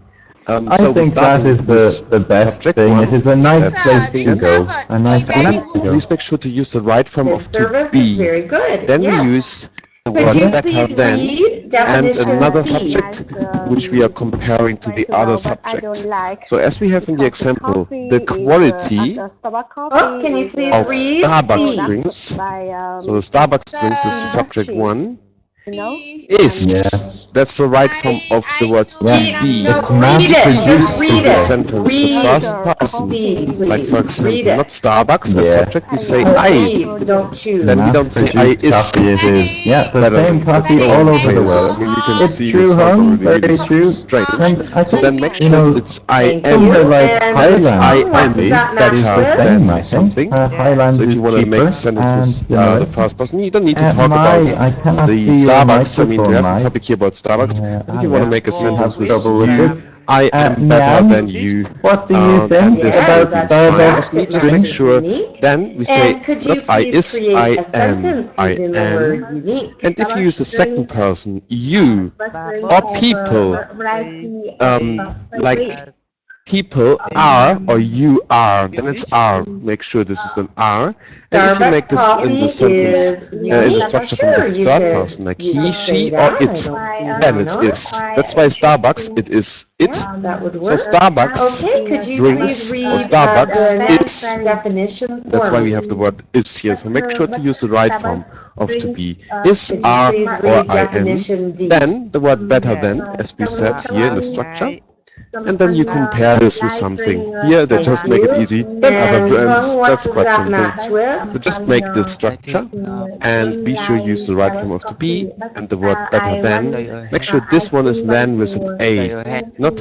I So we think that start is with the best subject thing. one. It is a nice That's place to second. go. A nice And place then to go. please make sure to use the right form The of to service is be. very good. Then Yes. we use the Could word you better please than read and definition another B? subject which we are comparing to the other subject. So as we have in the example, the quality Oh, can you please of read Starbucks C? drinks. So the Starbucks drinks is subject 1, Is. That's the right form of the word to be. No, It's mass read it. produced Read in the it. sentence Read the first it. person. Please. Like for example, Read it. not Starbucks as subject, we say I. Read, don't choose. Then we don't say I is. Coffee it is. Yeah, the Better same than coffee don't all over say the this. world. I mean, you can It's see true, this sounds hon. already Very really true. strange. And I So think, then make you sure know, it's I am somewhere like And Highland I what am does that that is match the with? same, I than think. something. Highland So if is you want to make cheaper, the sentence and you know, the first person, you don't need to talk my, about I cannot the see your Starbucks. I mean, we have a microphone, topic here about Starbucks. And if you want to make a sentence with trouble with you, this. I am better Nyan, than you. what do you Then think this about will be fine. Starbucks Just make drinks? sure. Then we say And could you not I please is, create I a am, sentence I using the am. word unique? And if you use the second person, you or people, like people are or you are, then it's are. Make sure this is an are. And if you make this in the sentence, in the structure from the third person, like he, she, or it, then it's is. That's why Starbucks, it is it. That would So work. Starbucks Okay, could you drinks please read or Starbucks the is. definition That's for why me? we have the word is here. So make sure to use the right form of to be. Is, Could you are, please or read I am. definition D? Then the word better than, as we said here in the structure. And then you compare this with something. Here they just make it easy. Then other brands, that's quite simple. So just make this structure and be sure you use the right form of to be and the word better than. Make sure this one is then with an A, not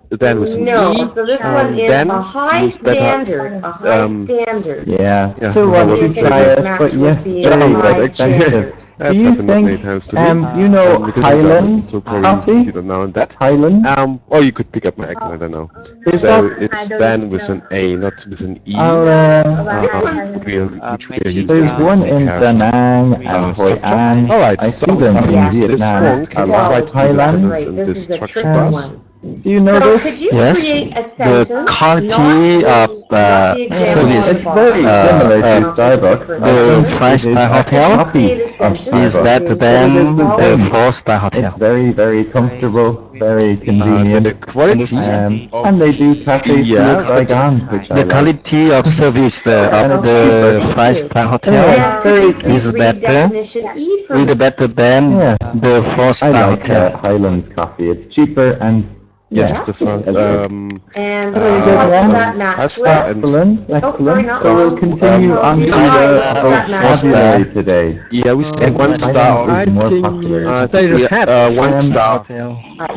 then with an No, E. so this one is Then a high means better. standard, a high standard. Yeah, Yeah, still I want would to say try that. it, but yes, Match very would be very high expensive. standard. Do That's you happened many think, times to me. you know, Because I'm German, Highland so probably coffee? you don't know that. Highland? Or you could pick up my accent, I don't know. Is So that- it's then with an A, not with an E. Which we are using There's one in Da Nang and Hoi An. Alright, I see them in Yes. Vietnam. This one can A lot write of the Highland. sentence in Right, this this is a structure tricky for us. one. Do you know So this? could you Yes, create a the sentence? quality not of with the example service, on It's the very bottom. similar to Not Starbucks. different. I The think it five-star is a hotel copy of is Starbucks. better But than it is the the same. four-star hotel. It's very, very comfortable, very The convenient. quality And they do cafes Yeah, to Saigon, which I The like. quality of service of the five-star Yeah, hotel it's very is Read better, definition E for really me. better than Yeah. the I four-star like hotel. Highlands coffee. It's cheaper and Yes, yeah. the first, And Very what good does one. that match five-star with? and Excellent, sorry, excellent. not So we'll one. continue on to the vocabulary today. yeah, we say one star. I is more think popular. stay ahead. One star.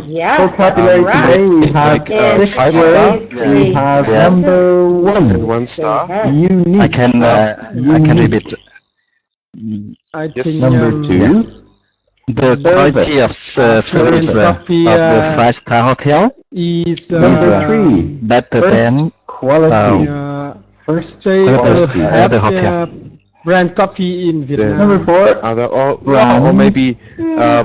Yes, Vocabulary that's today correct. we have Like, six five words. stars. We have number And one, one star. unique. I can repeat. I Yes. think Number two, The quality of service coffee, of the five-star hotel is number three, better than quality. first they Quality, have the hotel. brand coffee in Vietnam. Number four, Other Brand. or maybe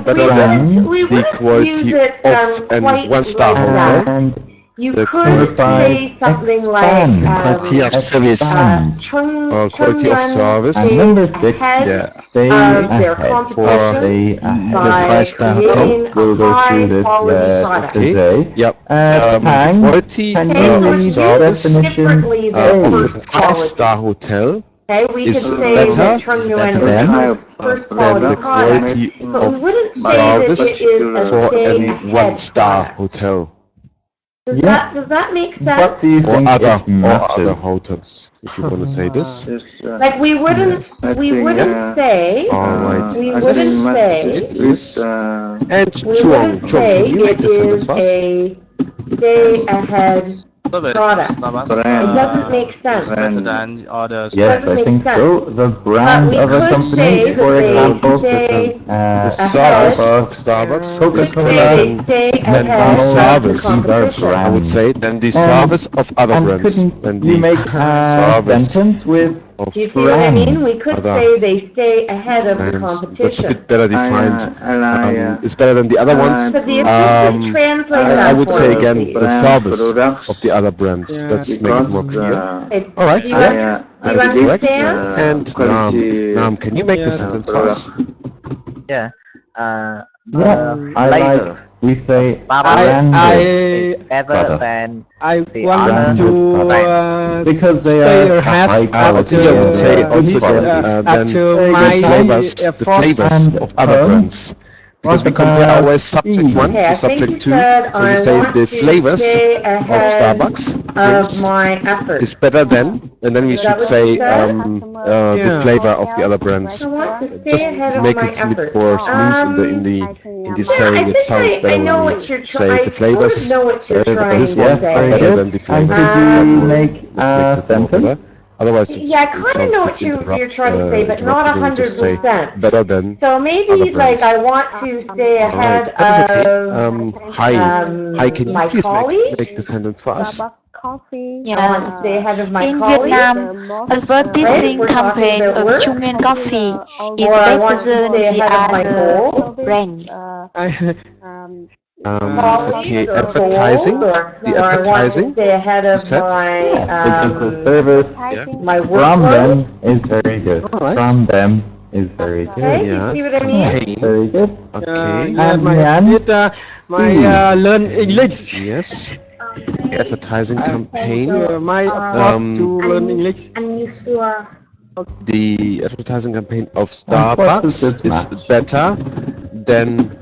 better than we the wouldn't quality use it of an quite one star like hotel. that. and You The could number say five, something expand. like Quality of service. Quality of service. And number six, ahead stay of their ahead. competition Stay ahead. by five-star creating We'll a go through this high-quality product. today. Yep. Tang, Quality can Okay, you so read use service definition differently of than a first quality. five-star hotel Okay, we could is say better that Trung Nguyen than is first than quality the product, quality but we of wouldn't say that service it is a for stay any ahead one-star product. hotel Does that make sense? What do you or think other it matches? hotels. If you want to say this. Like we wouldn't say Alright. we wouldn't say And we Chuang, wouldn't Chuang, say can you make it the sentence is for us? a stay ahead product. It doesn't make sense. Better than others. Yes, Doesn't I make think sense. so. The brand we of a could company, say for that they example, stay The service ahead. of Starbucks, Coca-Cola, They stay then ahead the of the service, competition. I would say, then the service of other and brands. couldn't Then you the make a service sentence with of Do you see what I mean? brand? We could Other say they stay ahead of the brands. That's a competition. bit better defined. It's better than the other ones. But the assistant translate that I would for say us, again please. the service of the other brands. Let's make it more clear. Okay, Alright, do you understand? And Nam, can you make the sentence for us? Yeah. Yeah, I like, we say branded I product. want to Because they stay are ahead high quality. after Say also his, then after the my flavors first of other brands. Because we compare always subject 1 Okay, I to think subject you 2. said So we I say want the to flavors stay of ahead Starbucks of drinks my efforts. is better than, and then we Is that should what say you said? the Yeah. flavor of the other brands. I want to stay Just ahead to of make my it a bit efforts. more smooth in the Yeah, saying. I It think sounds I better know when what you're we say the trying. I sort flavors. of know what you're trying This to one say. better than the And flavors. could you make Which a makes it more better. sentence? Otherwise, it's, Yeah, I it kind of sounds know a what bit you're trying to say, but not interrupting when you just say 100%. better than So other maybe like brands. I want to stay ahead Alright, that is okay. of Hi, can you my please colleagues? make the sentence for us? Coffee. I want to stay ahead of my In colleagues. Vietnam, advertising We're talking campaign about of work. Trung Nguyên Coffee is Or I better want to than stay the ahead of my other goals. brands. Colleagues or advertising, goals, or the I want to advertising, stay ahead of said? my Because the service my from workload. them is very good. Alright. From them is very good. Okay, do you see what I mean? Campaign. Very good. Okay. Yeah, And my Nhan? learn English. Yes. The advertising campaign. My approach to learn English. The advertising campaign of And what does Starbucks this is match? better than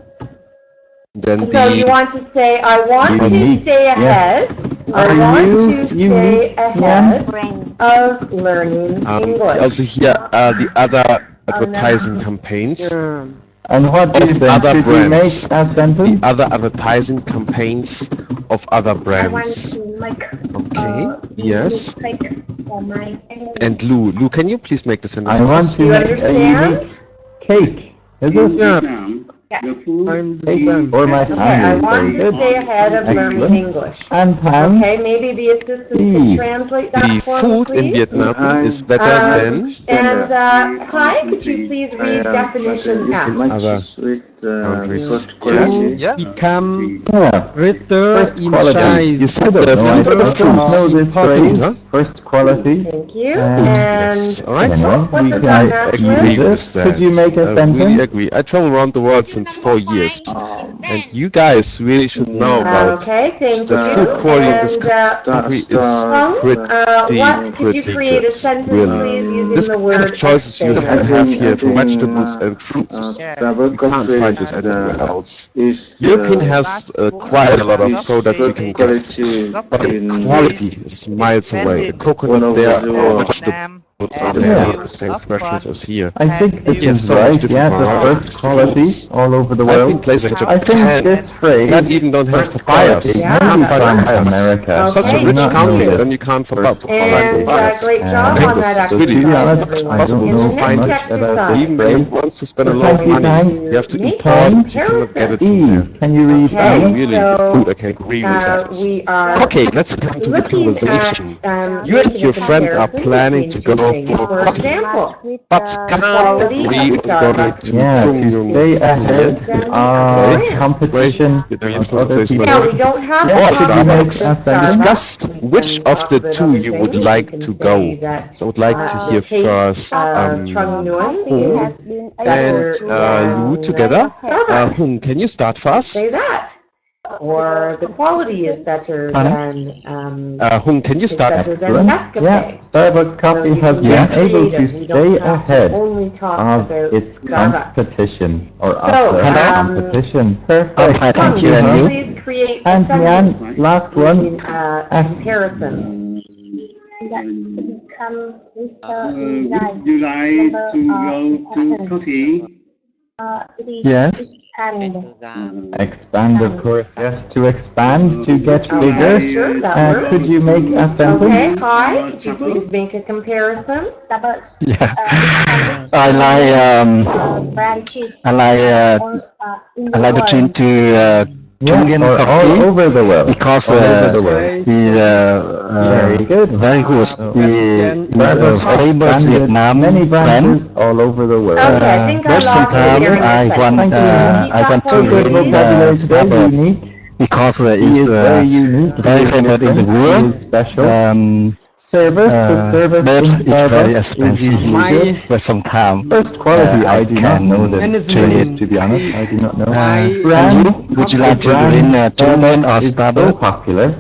So you the want to say, I want to Unique. stay ahead. I Are want you to unique, stay ahead Nhan? of learning English. also here the other advertising campaigns. Yeah. And what Of is then? other Could you make brands. a The sentence? other advertising campaigns of other brands. Okay. Yes. And Lou, can you please make the sentence? I for want us? to you make a understand? unique cake. Is it? Yeah. Yes. I'm the Cake same. for my Okay, I family. want Very to good. stay ahead of learning Excellent. English. And Tan? Okay, maybe the assistant can Steve. translate that The for me, food in please. Vietnam is better than And hi, could you please read definition F? other countries. First quality. Yeah. Become Yeah. greater First in quality. size. You I said don't the know. I food don't know this important, phrase. First quality. Thank you. Yes. And All right. I don't know. what We does can that match Agree with? with that. Could you make a I really sentence? agree. I travel around the world since 4 years, and you guys really should know about Okay, thank the you. food quality in this And country is Hung, pretty, what could you pretty create a good. sentence, Really. please, using This the kind word of choices you extend? have here for I think, vegetables and fruits. Starbucks You can't coffee find this is, anywhere else. is European has quite a lot of is products you can get, quality but the in quality is miles away. The one coconut of there, the or world. vegetables are Yeah. there, the same freshness as here. I think this You have is so much right. different Yeah, the varieties. first quality all over the I've been world. places like I think Japan this phrase that even don't have first papayas. quality You Yeah. can't maybe find from papayas. America. Such a Okay, rich thank country, you. then you can't find And papayas. great job on that To Really, be exercise, honest, I everyone. don't In know the next much about exercise, this even if you phrase. want to spend a But lot of thank you, money, Tan. you have to Make import a it. You cannot get it from E, there. can you read Okay. that? Really, so, the food, I can agree with that. we are Okay, let's come to the looking conversation. at You and making your a friend are comparison planning to between go two things. for For coffee, example, but can't quality agree of on going Starbucks. to Yeah, Trung to Nhung stay ahead Sorry. of competition Wait, of other people. Now, we don't have Yeah, to could you talk make about a sentence? Discuss which of the two you would like to go. So I would like to hear first Trung Nguyen Hung is better and Lu than together. Starbucks. Hung, can you start first? Say that. Or the quality is better than Hung, can you is start? better than Excellent. Nescafe. Yeah, Starbucks coffee has been Yeah. able to We stay don't have ahead to only talk of about its Starbucks. competition or So, after competition. Perfect. Hi, thank you, and you? Please create a And sentence Nhan, last using one. comparison. Would you like to go to coffee? Yes. Expand, of course. Yes, to expand, to get bigger. Sure, that works. Could you make a Okay, sentence? hi, could you please make a comparison? Yeah. I like to drink to Trung Nguyên or all coffee over the world. because all over the world. Very good. very good. The famous Vietnam Many brand. branches all over the world. Okay, I think I But lost you sometimes there in a I second. want Thank you. I want to So good drink vocabulary today, Starbucks unique. because He it's is very unique. very famous in the He world. is special. Service, the service but in it's very Starbucks is expensive. usually good. But sometimes First quality, I do not know And the it's trade, to be honest. I do not know. I- Brand, would you like to brand drink Trung Nguyên or is so Starbucks? popular.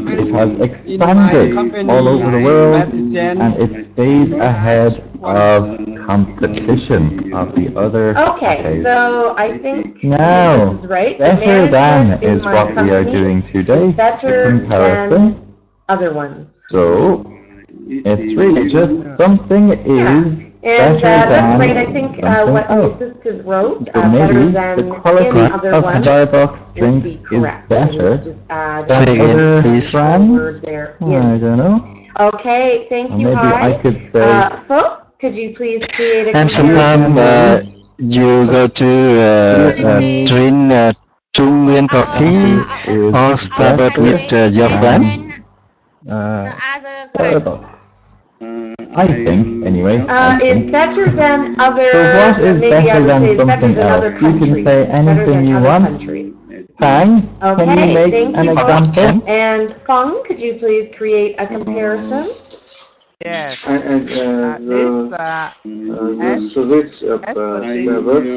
It has In my expanded company, all over the world, Vatican and it stays ahead of competition of the other Okay, cafes. so I think Now, this is right. The better than management in is my what we are company doing today, is better the comparison. than other ones. So, it's really just something is And better that's than right, I think something what the else. assistant wrote, So better maybe than the quality in other of ones Starbucks would drinks be is correct. better Just add than Say again, other please. brands. there I in. don't know. Okay, thank Or you, maybe Hai. I could say Pho, could you please create a And comparison? sometimes you go to drink Trung Nguyên coffee or Starbucks with your friend. Starbucks. I think, anyway. I think. It's better than other. So what is maybe I better would than say it's better something than other else? You can countries. say Better anything than you other want. countries. Fang, can you Okay, make thank an you. example? And Feng, could you please create a comparison? Yes. The service of Starbucks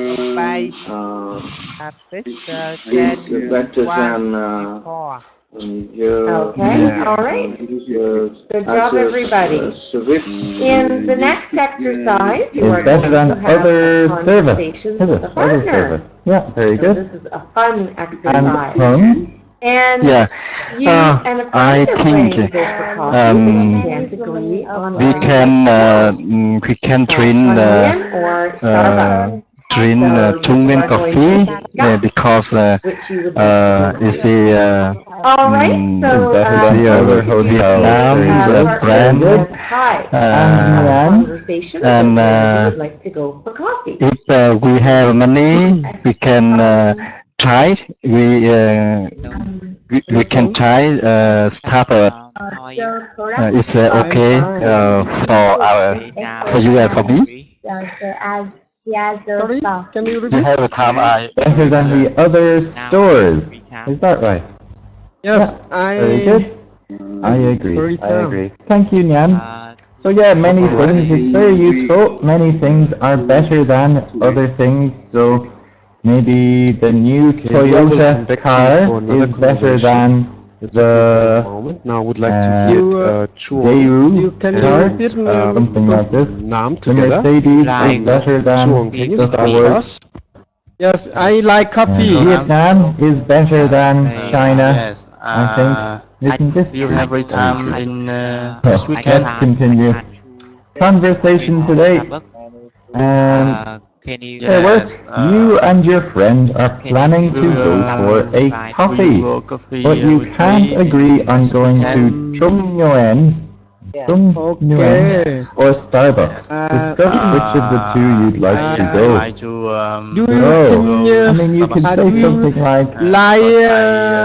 is better than Okay, all right. Good job, everybody. In the next exercise, you are Is better going than to have other a service. conversation Is with it? a Other partner. service. Yeah, very So good. this is a fun And exercise. home? And Yeah. you and a I friend are think planning to go for coffee, but you can't agree on we where you can drink Onion or Starbucks. drink So Trung you Nguyên are going to coffee discuss because which you would like to it's the All right, so Vietnam brand. Conversation And you would like to go for coffee. if we have money, we can try. We can try Starbucks. It's okay for you and for me. Sorry, can you You repeat? have a time Better than the other stores. Is that right? Yes, Very good. I agree. Sorry, I Tom. agree. Thank you, Nyan. So yeah, many things. It's very useful. Many things are better than other things. So maybe the new Toyota car is better than the Now I would like to hear Daewoo Can you car, repeat? something like this. Naam The together. Mercedes is better than Can you the start with Ford. us? Yes, I like coffee. Vietnam is better than China. Yes. I think. Isn't this You true? have free time in Well, this weekend? let's continue. Conversation today. And hey, work. You and your friend are planning to go for a coffee, but you can't agree on going to Trung Nguyen or Starbucks. Discuss which of the two you'd like to go. Do you I mean, you could say something like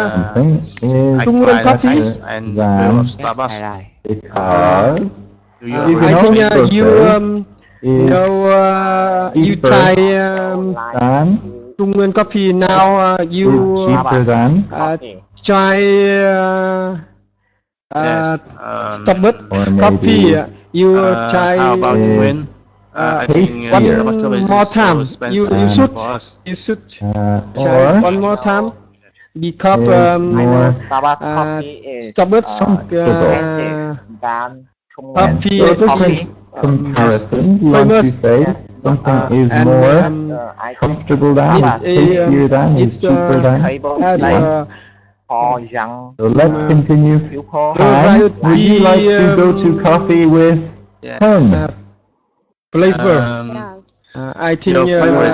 something is Trung Nguyên coffee? better than because you can I think also you say you try Trung Nguyên coffee now. You is cheaper than try Starbucks or coffee. maybe You try How about you is win? I think tastier. one more time. You should try or one more time because is more Starbucks coffee so different comparisons. You want to say something is and, more comfortable than, is tastier than, is cheaper than. has So let's continue. Han, would you like to go to coffee with Hung? flavor. I think favorite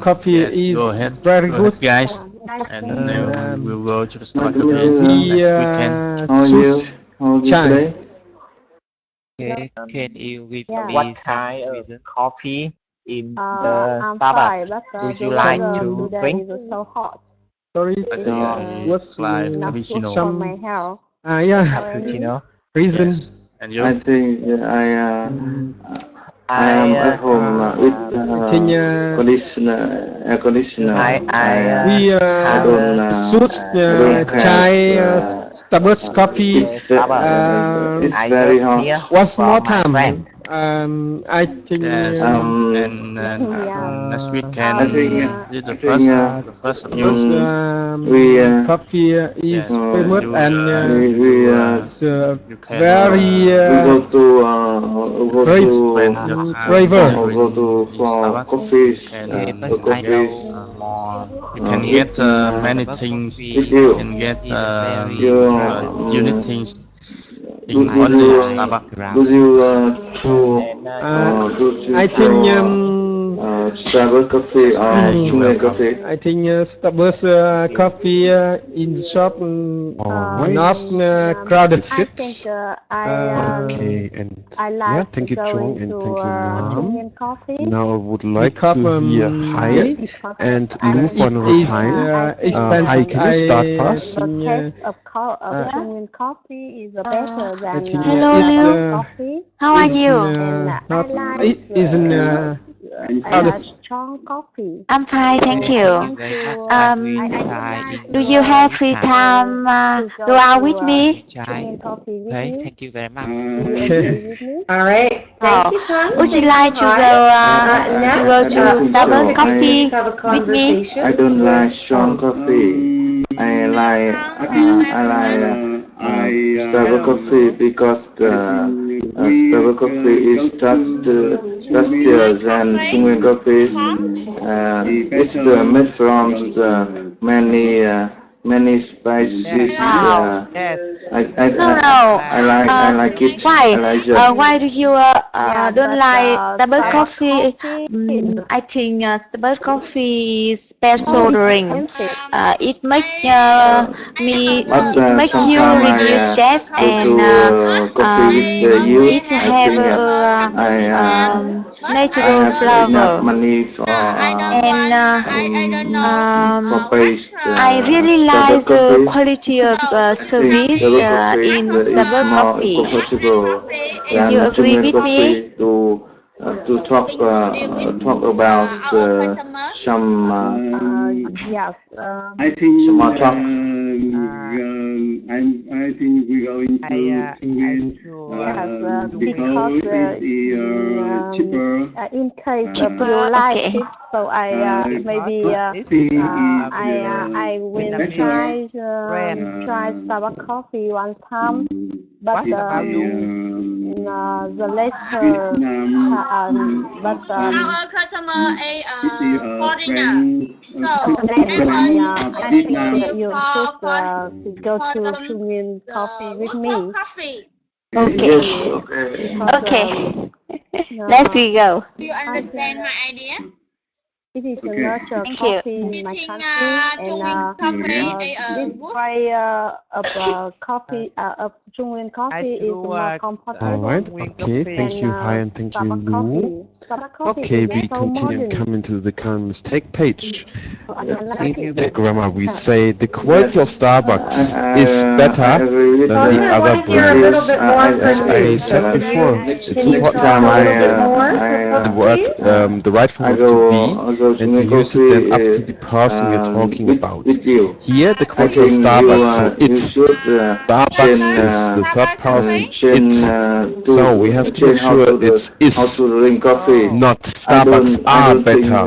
coffee is very good. Guys, and we'll go to the Starbucks We choose chai. Can you give me What kind of coffee in the Starbucks would you like to drink? It's so hot. Sorry, what's like Not good for cappuccino. my health. yeah, Cappuccino. reason. And you? I think I am at home with air conditioner. We don't, choose don't chai have, Starbucks coffee. it's very hot. What's more time? I think. Yes, and next weekend, I think the first of June. Coffee is famous and it's you can very go to flavor. go to for coffees. Coffees. You can get many things. You can get unique things. In only Starbucks. Do you I think Starbucks coffee or Chungin coffee? I think Starbucks coffee in the shop not crowded. I think Okay, and I yeah, like thank you, going Chung, and to thank you, Mom. Chungin Coffee. Now I would like Because, to hear Hai because and I Lu think for another It's time. Hai, expensive. can you start first? the taste of Chungin Coffee is better I than think Hello, it's Lu. coffee. How are you? not I it like isn't crowded. strong coffee. I'm fine, thank you. Do you have free time? Go out with me? Chungin Coffee with Okay, you. thank you very much. Do you agree with me? All right. Thank you, Tom. Would you like to go to Starbucks coffee with me? I don't like strong coffee. I like Starbucks coffee because Starbucks coffee is tastier than Chungin coffee. It's made from many spices. I like it. Why? I like it. Why do you don't like Starbucks coffee? I think Starbucks coffee is special drink. It make me make you reduce stress and it have natural flavor. Money for And for paste. I really like the quality of service in Starbucks coffee. Comfortable Do you agree with me? To talk about some Yes. I think small talk. I think we go into Chungin because it's cheaper. In case of you like it, so I maybe I will try Starbucks coffee one time, but the later but customer I think that you should go to Chungin Coffee with me. Okay. Okay. Let's go. Do you understand my idea? It is a natural Thank you. coffee in my country, and this way of coffee of Chungin coffee is more comfortable. Alright, okay, thank you, Hai, and thank you, Lu. Okay, we continue and come into the common mistake page. In the grammar, we say the quality of Starbucks is better than the other brands. As I said before, it's important to the word, the right form to be, and to use it then up to the person we're talking about. Here, the quality of Starbucks, so it's Starbucks is the third person, it. So we have to make sure it's is, not Starbucks are better.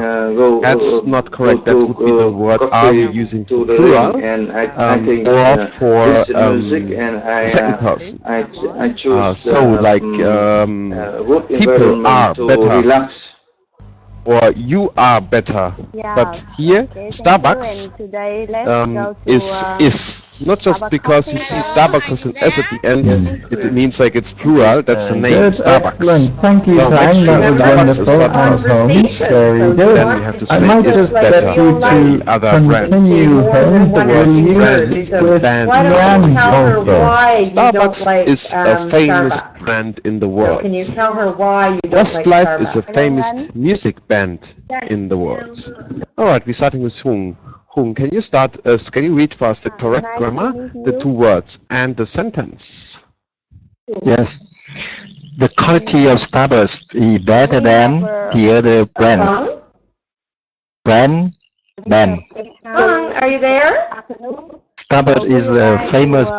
That's not correct. That would be the word are we using for plural, or for second person. I choose so like people are better. Or you are better, but here Starbucks is not just because you see Starbucks has an S at the end, it means like it's plural, that's the name, Good, Starbucks. excellent. Thank you, So Tang. That was wonderful. Very good. Then we have to I say might is just better get you than the to other brands. continue home The word with brand with band Jan also. Starbucks is a famous brand in the world. Can you tell her why you don't like Westlife is a Starbucks? famous music band in the world. Alright, we're starting with Hung. Hung, can you start, can you read for us the correct grammar, the two words, and the sentence? Yes. The quality of Starbucks is better than the other brands. Band. Are you there? Starbucks is a famous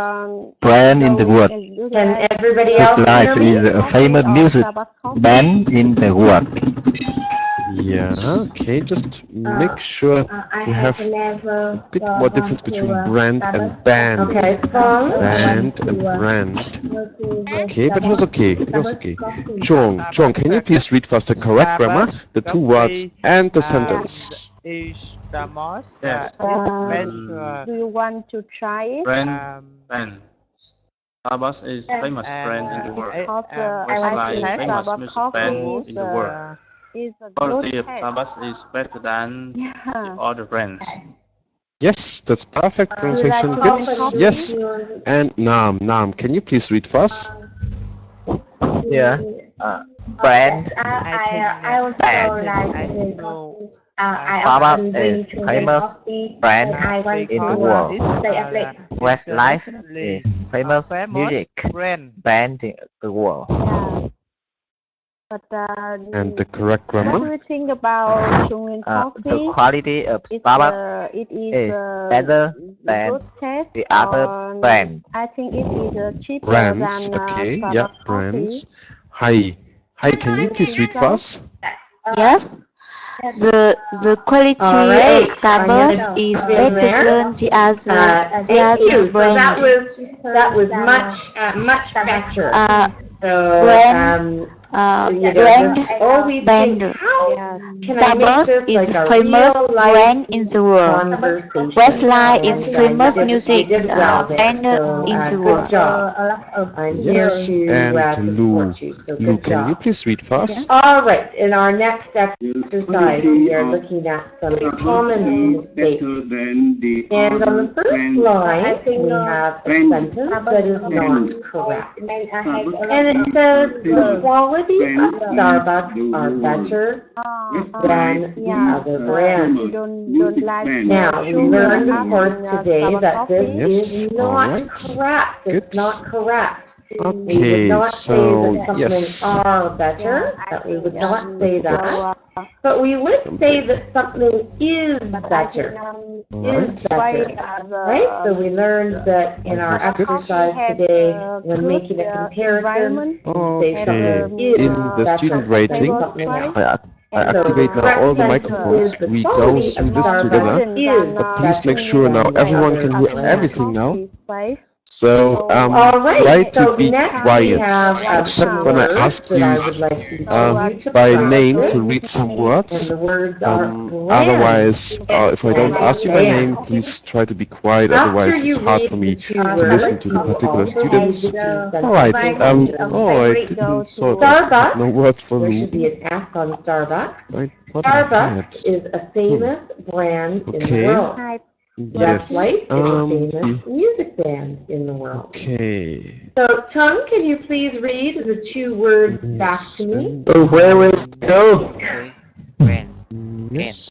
brand in the world. Can everybody else hear Westlife me? is a famous music band in the world. Yeah, okay, just make sure we have a bit more difference between brand and band. Okay, Fong. Band and brand. Okay, but it was okay. It was okay. Chong, can you please read first the correct grammar, the two words, and the sentence? Is the most Yes. Do you want to try it? Brand. Starbucks is famous brand in the world. Because Westlife I is think famous Starbucks music coffee band in the world. is a Quality good of taste. Starbucks is better than Yeah. the other brands. Yes, that's perfect pronunciation. like Good. coffee? Yes. And Nam, can you please read first? Yeah. Brand. I also Band. like Starbucks is famous brand in the world. Westlife is famous music band in the world. But And the correct what do grammar? you think about Chungin coffee? The quality of Starbucks It is better than good taste, the other or brand. I think it is cheaper Brands. than Okay, Starbucks yeah, coffee. brands. Hi, can you please read first? Yes. The quality All right, of Starbucks is better than the Thank other you. So that brand. was much better. So Brand, brand, just always think, band. how can I make Starbucks this is like a a famous real brand life in the world. conversation? Westlife is And, famous you music did well there. band So in the good world. job. I'm here Yes, to and Lou. support you. So Lou, good can you job. please read first? All right, in our next exercise, we are looking at some common mistakes. And on the first line, we have a sentence that is not correct. And it says, the quality of Starbucks are better than other brands. Don't like Now, we learned, of course, today that this Yes, is all not right. correct. It's Good. not correct. We would Okay, not say so that something yes. are better, that we would not say that. But we would say that something is better, is better, right? So we learned that in our exercise today, when making a comparison, we say something is In the better student than rating, something else. I So the activate now correct all the sentence microphones. is, the We go quality of through this Starbucks together. is But please make better sure now than everyone other can hear brands. everything now. So All try right, to so be next we quiet, have a except few when I words ask that you I would like each of you to by name to practice. read some And words. the words are brand Otherwise, if I don't and ask you by name, band. please try to be quiet. After Otherwise, you it's hard read for me the two to listen words, to you the will particular also read students. the two All right. sentences. I didn't saw Starbucks, no word for there Lou. should be an S on Starbucks. What I Starbucks had. is a famous brand in the Okay. world. Yes. Westlife is a famous music band in the world. Okay. So, Tung, can you please read the two words back to me? So where will it go? Yes.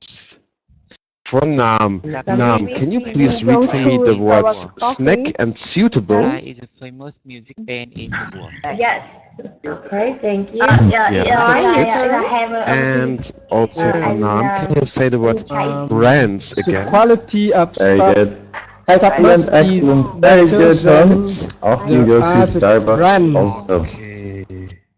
For Nam, Somebody can you read please the read for me the to words Starbucks snack and suitable? is a famous music band in the world. Yes. Okay, thank you. Yeah, Fine, your that's good. turn. And also for Nam, can you say the word brands The again? quality of Very Starbucks good. Excellent, is excellent. Very better good, than Tom. Off you the go to other Starbucks brands. also. Okay.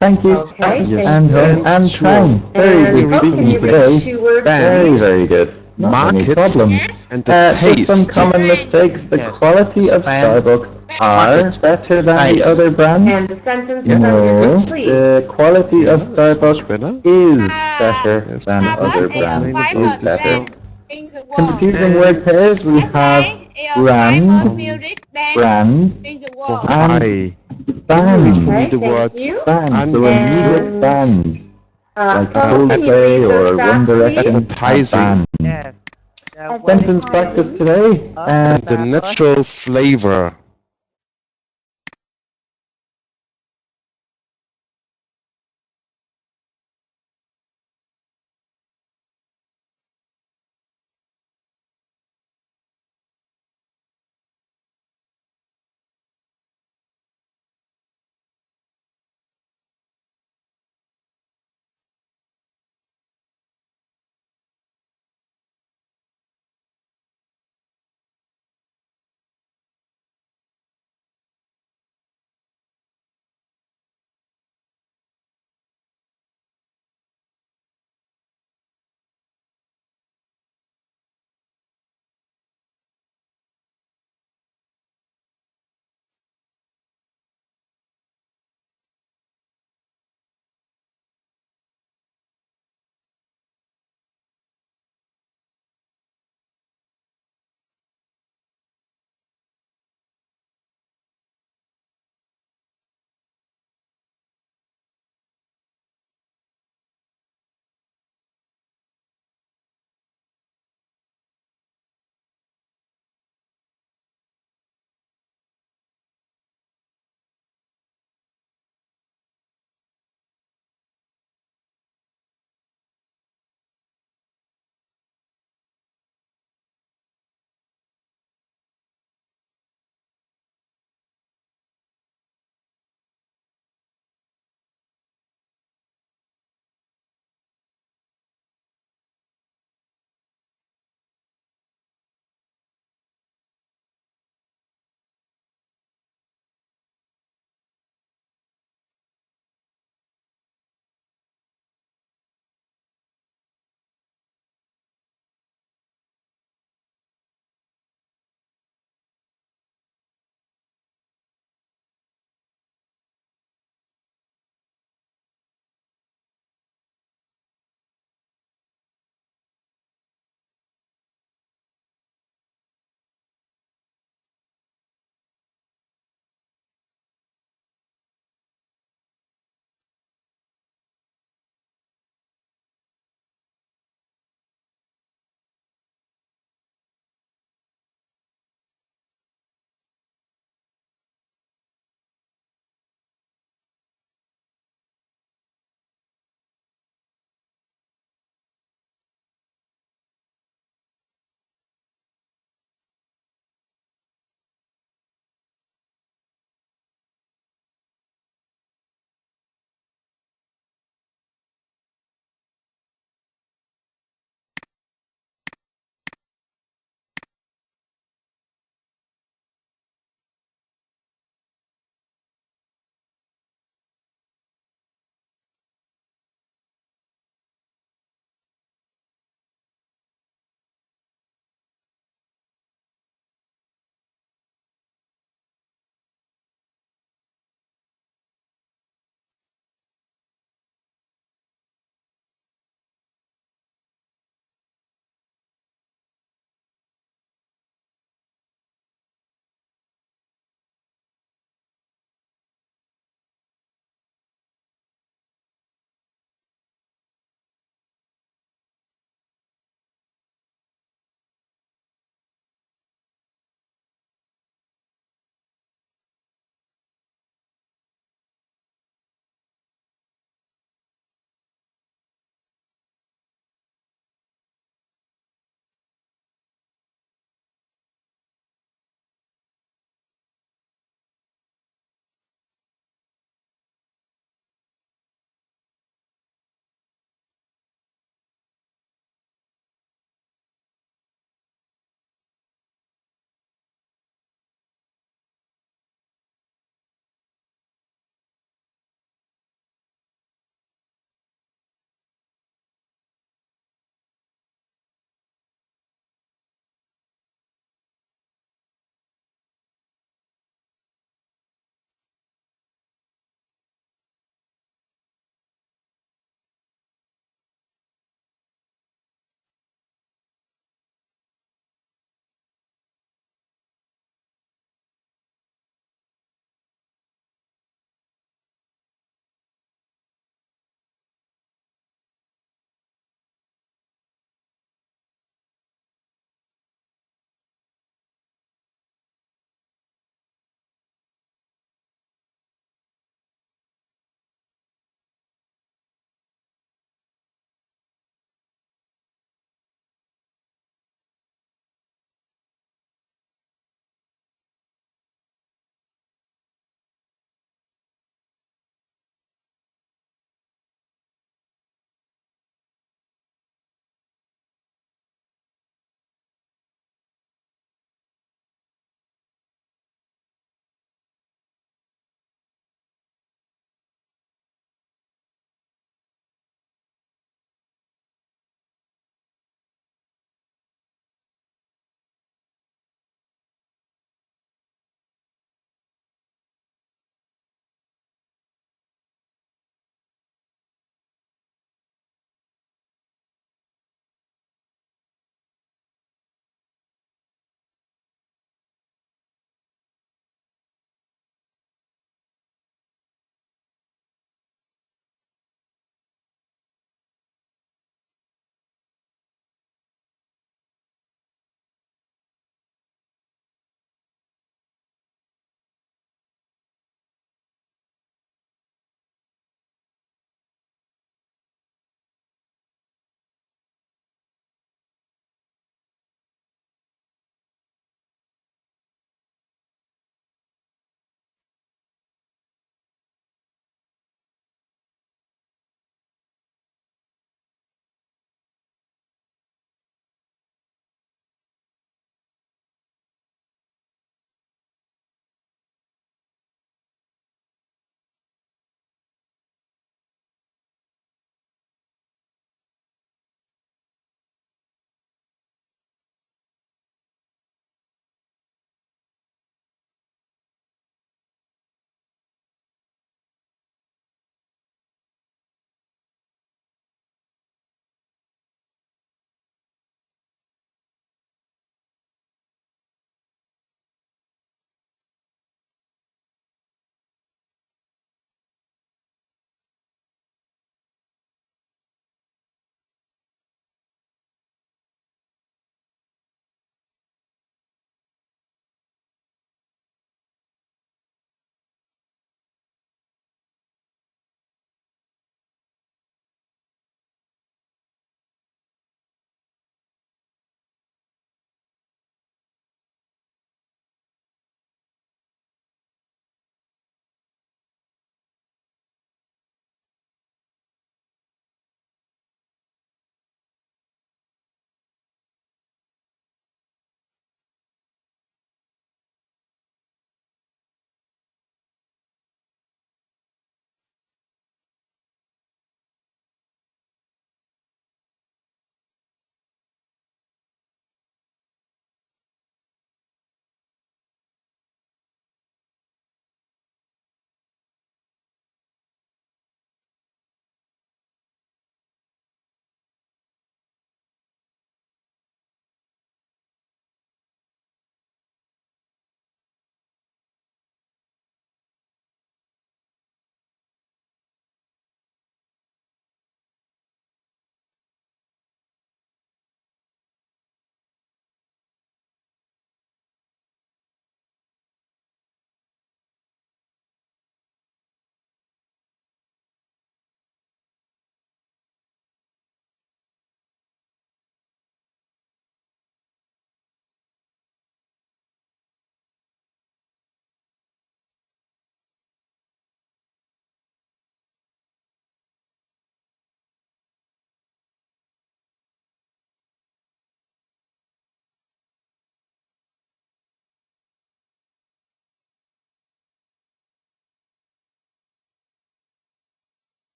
Thank you. Okay, Yes. And thank you. and Chang. Very And good can speaking you read today. two words? Very, very good. Not any Market problem. and the Just some taste. common mistakes. The Yes. quality of Starbucks are better than the other brands. And the sentence Yeah, from that's your No, please. the quality of Starbucks better. is better than other brands. Is better. Confusing word pairs. We have brand, brand, For and high. band. Okay, the thank words you. Band. So a music And, band, like Paul, can you Coldplay read those or back, One please? Direction. A Advertising. band. Sentence practice today. And the natural flavor.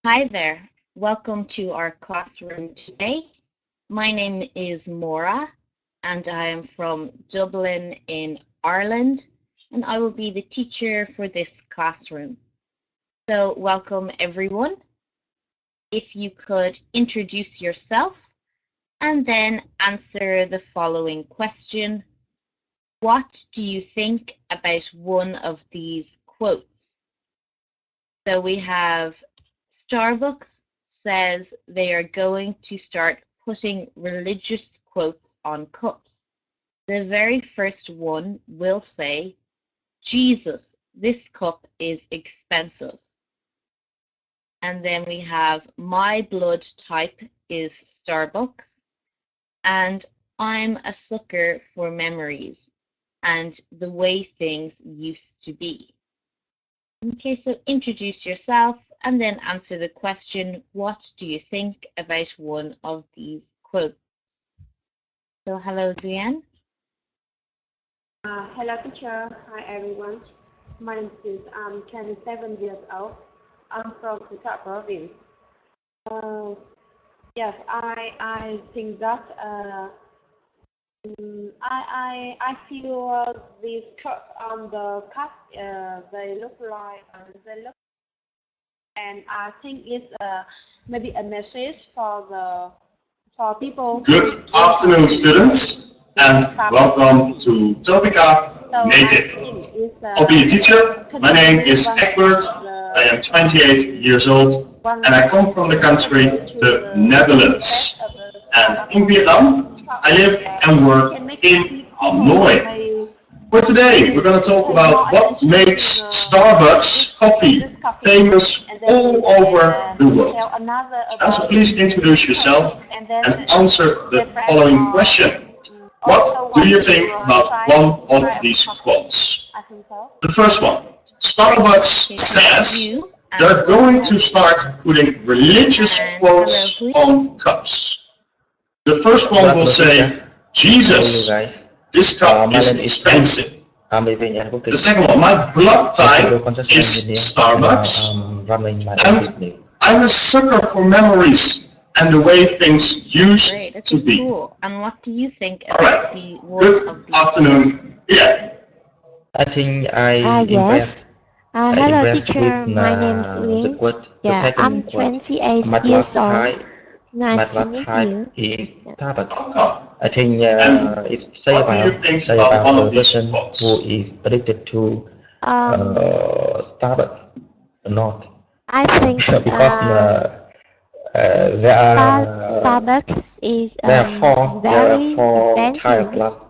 Hi there. Welcome to our classroom today. My name is Maura and I am from Dublin in Ireland, and I will be the teacher for this classroom. So welcome everyone. If you could introduce yourself and then answer the following question. What do you think about one of these quotes? So we have Starbucks says they are going to start putting religious quotes on cups. The very first one will say, Jesus, this cup is expensive. And then we have my blood type is Starbucks, and I'm a sucker for memories and the way things used to be. Okay, so introduce yourself and then answer the question, what do you think about one of these quotes? So hello, Zian. Hello, teacher. Hi, everyone. My name is I'm 27 years old. I'm from Uttar Province. Yes, I think that I feel these cuts on the cup they look like and I think it's maybe a message for people. Good afternoon, students, and welcome to Topica Native. I'll be a teacher. My name is Egbert. I am 28 years old, and I come from the country, the Netherlands. And in Vietnam, I live and work in Hanoi. For today, we're going to talk about what makes Starbucks coffee famous all over the world. So please introduce yourself and answer the following question. What do you think about one of these quotes? The first one, Starbucks says they're going to start putting religious quotes on cups. The first one will say, Jesus, this cup is expensive. The second one, my blood type is Starbucks. And I'm a sucker for memories and the way things used to be. Cool. And what do you think about the words of Good afternoon. Yeah. I think I Yes. Hello, impressed teacher. with My name is the Lin. quote, the Yeah, second I'm quote. 28 My years blood old. type, Nice to meet you. is Starbucks. I think it's say What do you think about one about of the these person quotes? who is addicted to Starbucks or not. I think Because there are Starbucks is there are very four type expensive. plus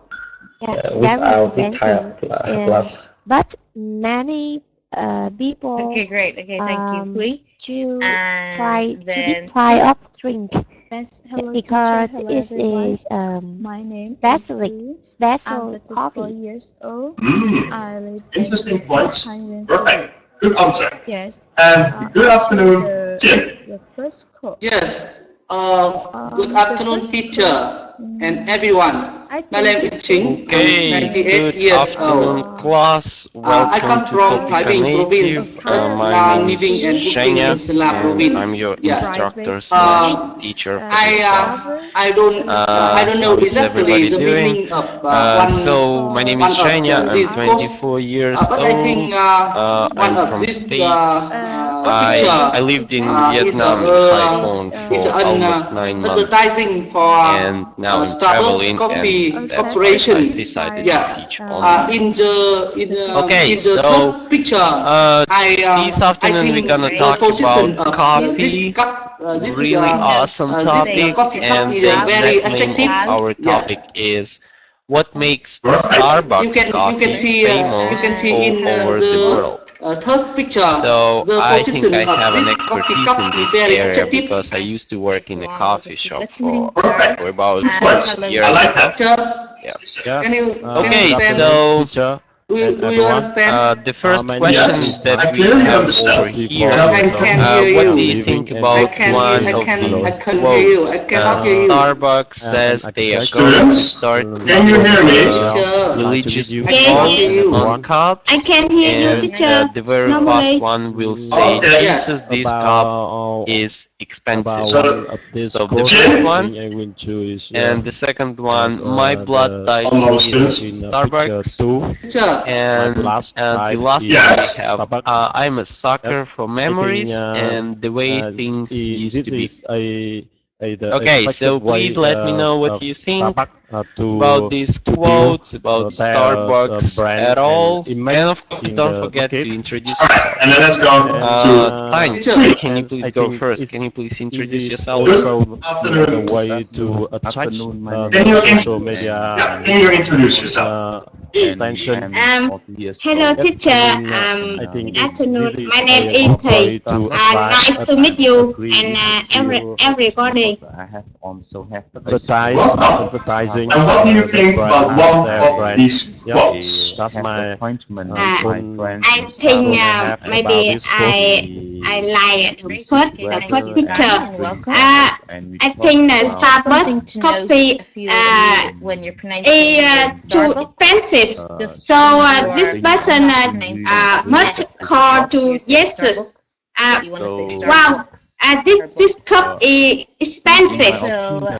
Yeah, very without this expensive. type plus. But many people Okay, great. Okay, thank you, Hui. to And try then to try up drink Yes, hello because teacher, hello it everyone. is My name special is Lee. I'm special 34 coffee. years old. Mm, I live interesting in points. Thailand. Perfect. Good answer. Yes. And good afternoon, Tim. The first quote. Yes. Good afternoon, teacher and everyone. My name is Ching. I'm 98 years old. Class. Welcome I come to from Topica Thai province. Native. My name Living is and working Shenya, in Sala and province. I'm your Yeah. instructor slash teacher for this class. I don't know How is exactly everybody the doing? meaning of So my name is Shenya. I'm this course, 24 years but I think old. one I'm of from this States. picture I lived in is Vietnam in Haiphong is for an almost 9 months, advertising for and now I'm Starbucks traveling, Coffee and that's why I Corporation. decided Yeah. to teach online. Okay, in the so top picture, this afternoon we're gonna talk about coffee. Really awesome topic, and the exact name of our topic is what makes Starbucks coffee famous all over the world. Third picture, So the I think position I of have an this expertise coffee in cup this is very area attractive. because I used to work in a coffee shop for about Perfect. years I like ago. that. Yeah. Can you Okay, stand? so Do you understand? The first question that we have over here, what do you think about one of these quotes? Starbucks says they are going to start religious laws on cups, I can hear you, teacher. and the very first one will say, Jesus, this cup is expensive. So the first one, and the second one, my blood type is Starbucks. And the last one we have, I'm a sucker for memories and the way things used to be. Okay, so please let me know what you think about these quotes, about Starbucks at all, and of course don't forget to introduce yourself. And then let's go Fine, can you please go first? Can you please introduce yourself? Good afternoon. Can you introduce yourself? Hello, teacher. Afternoon. My name is Thầy. Nice to meet you and everybody. I have also have advertising. And what do you think about one of these quotes? That's my appointment. I think maybe I like the first picture. I think the Starbucks coffee is too expensive. So this person must call to Jesus. Wow. This cup is expensive.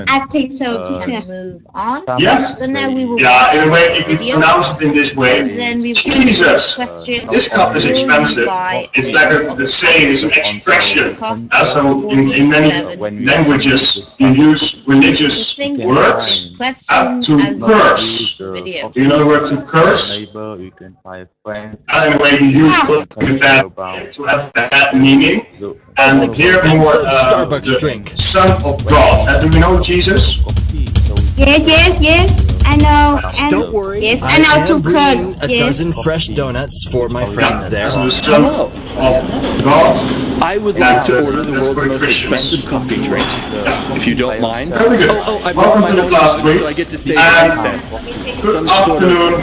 I think so, teacher. Move on. Yes. So now we will. Yeah, in a way, if you pronounce it in this way, Jesus, this cup is expensive. It's like the saying is an expression. So in many languages, you use religious words to curse. Do you know the word to curse? And in a way, you use that to have that meaning. And here we were the Son of God. Do we know Jesus? Yes. I know. Don't worry. Yes, I know to curse. A dozen fresh donuts for my friends there. The Son of God. I would like to order the world's most expensive coffee drink. If you don't mind. Very good. I brought my own cup, so I get to save 5 cents. Good afternoon.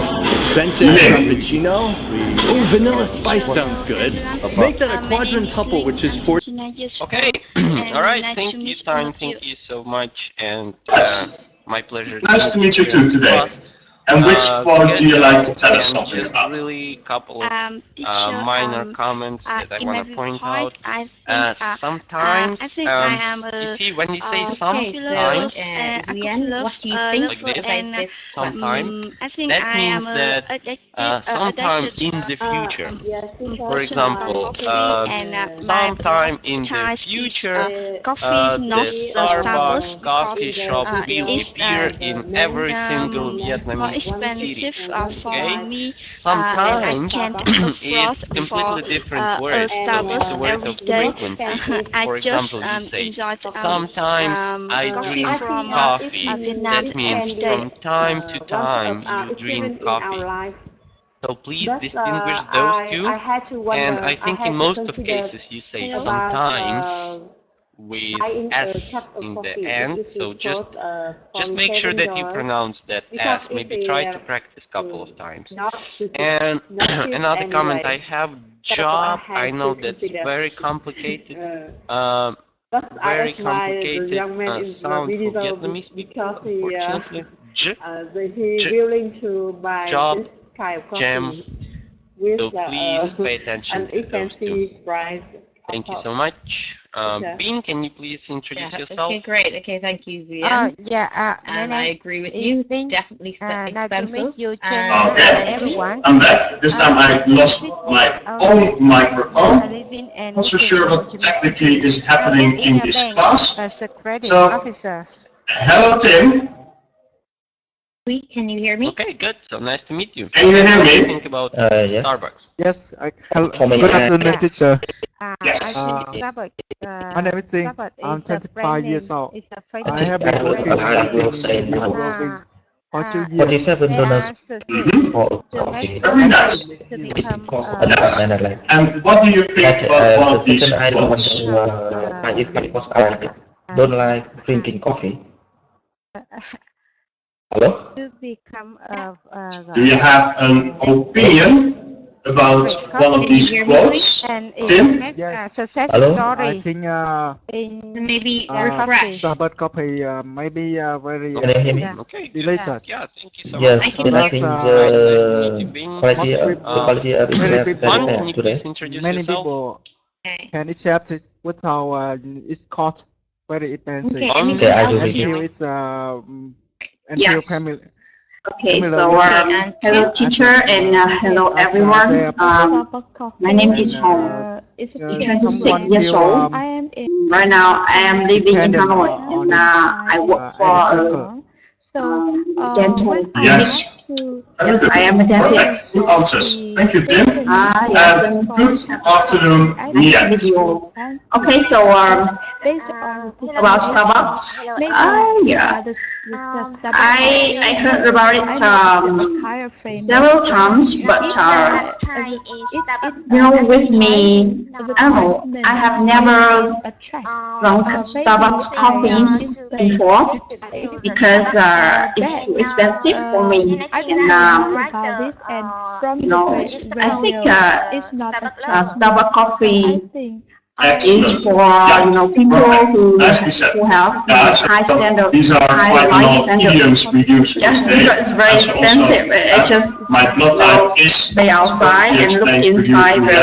Venti Frappuccino. Oh, vanilla spice sounds good. Make that a quadruple, which is 40. Okay, alright, thank you so much, and my pleasure. Nice to meet you too today. And which quote do you like to tell us something just about? really a couple of minor comments that I want to point out. Sometimes, you see, when you say sometimes, what do you think like this, sometimes, that means that sometime in the future. For example, sometime in the future, the Starbucks coffee shop will appear in every single Vietnamese city. Okay? Sometimes it's completely different words, so it's a word of frequency. For example, you say, sometimes I drink coffee. That means from time to time you drink coffee. So please distinguish those two, and I think in most of cases you say sometimes with S in the end, so just make sure that you pronounce that S. Maybe try to practice a couple of times. And another comment I have, job, I know that's very complicated. Very complicated sound for Vietnamese people, unfortunately. Job, jam. So please pay attention to those two. Thank you so much. Bean, can you please introduce yourself? Okay, great. Okay, thank you, Zian. And I agree with you. Definitely expensive. Okay, I'm back. This time I lost my own microphone. Not so sure what technically is happening in this class. So, hello Tim. Can you hear me? Okay, good. So nice to meet you. Can you hear me? What do you think about Starbucks? Yes. Good afternoon, teacher. Yes. My name is Jing. I'm 25 years old. I have been working for 2 years. 47 dollars for coffee. Very nice. Yes. And what do you think about one of these quotes? Because I don't like drinking coffee. Hello? To become Do you have an opinion about one of these quotes, Tim? success Hello? story I think Maybe refresh. Starbucks coffee maybe very Can you hear me? Okay. delicious. Yeah, thank you so much. Yes, and I think the Being quality of Many internet people- very Can bad you today. please introduce Many yourself? people can accept it without it's cost very expensive. Okay, Okay, I do anything read Until it. it's until Yes. family. Okay, Similar so with hello teacher and hello everyone. Starbucks coffee. My name is Hong. It's a Uh, 26 someone years will, old. I am in Right now I am living in dependent Hanoi on and I work for so dental. when I Yes. want to Yes, I am a dentist. Perfect. Good answers. Thank you, Tim. Yes. And good afternoon, Nice to Nia. meet you all. Okay, so based on the about Starbucks. Yeah. I heard about it several times, but you know, with me, I don't know, I have never drunk Starbucks coffees before because it's too expensive for me. And you know, I think Starbucks coffee is for people who have high standard, These are high quite a life lot of standard. idioms we use these Yes, days. because it's very And so expensive. It's just my blood type is stay outside and look explained inside with you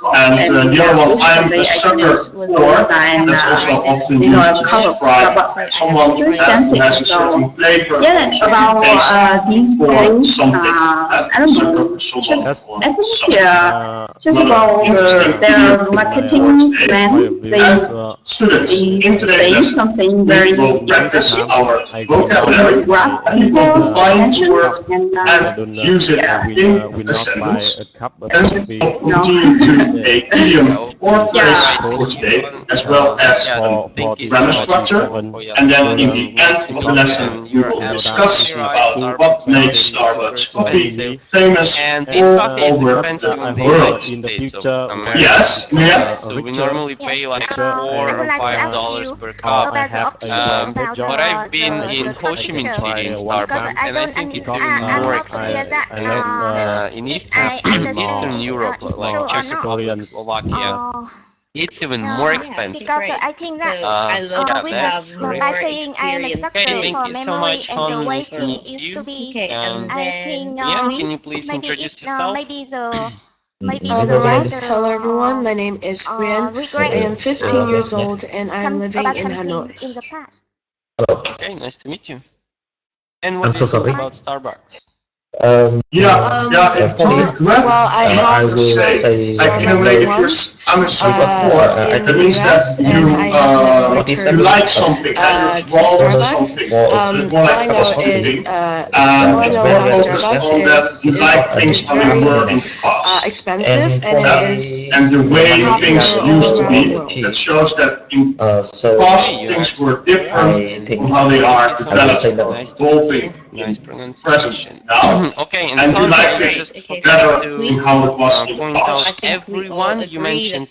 the and the other one I'm a sucker for, that's also often used to describe someone who has a certain flavor, yeah, certain about taste these for days, something. I don't Sucker know. for someone Just, or I think something. just about their marketing plan. Students, in today's They lesson, something we very will practice our vocabulary, grab and we will find the word and and use it in a sentence. And we will continue to a idiom or phrase for today, as well as grammar structure. And then in the end of the lesson, we will discuss about what makes Starbucks coffee famous all over the world. Yes, yes. So we normally pay like $4 or $5 per cup. But I've been in Ho Chi Minh City in Starbucks, and I think it's even more expensive. In Eastern Europe, like Czech Republic and Slovakia, it's even more expensive. Because I think that with that's by saying I am a sucker thank for you so memory much, and the Hon. Nice to waiting meet used you. to be, And I think yeah, can you please maybe introduce yourself? maybe the Yes, hello everyone, my name is Brian. I am 15 years old and I am living in Hanoi. in the past. Okay, nice to meet you. And what do you think about Starbucks? If you regret, I will say, like in a way, if you're I'm a super poor, that means that you like something and you're drawn to something. So it's more like a positive. It's more focused on that you like things how they were in the past. Expensive and it is and the way things used to be, that shows that in past things were different from how they are developed, evolving in present now. Okay, and you liked it better in how it was in the past. Everyone, you mentioned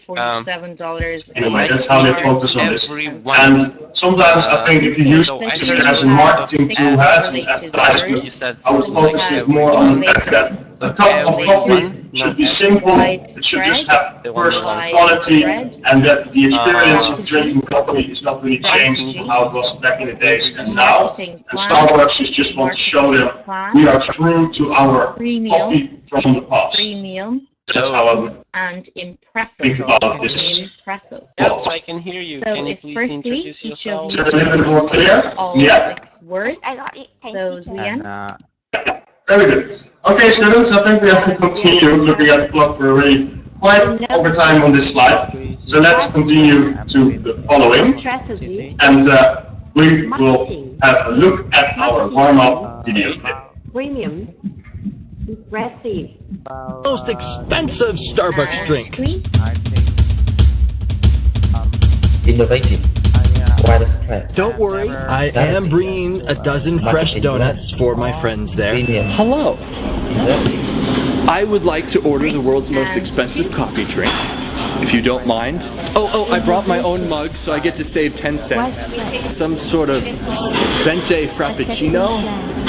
anyway, that's how they focus on this. And sometimes I think if you use this as a marketing tool, as an advertisement, I would focus more on the fact that a cup of coffee should be simple, it should just have first quality, and that the experience of drinking coffee is not really changed from how it was back in the days and now. And Starbucks is just want to show them we are true to our coffee from the past. That's how I would think about this. Yes, I can hear you. Can you please introduce yourself? Is it a little bit more clear? Yeah? I got it. Thank you. Very good. Okay, students, I think we have to continue looking at the clock. We're already quite over time on this slide. So let's continue to the following. And we will have a look at our warm-up video here. Premium, impressive. Most expensive Starbucks drink. Innovative. Don't worry, I am bringing a dozen fresh donuts for my friends there. Hello. I would like to order the world's most expensive coffee drink. if you don't mind. Oh, I brought my own mug, so I get to save 10 cents. Some sort of venti frappuccino.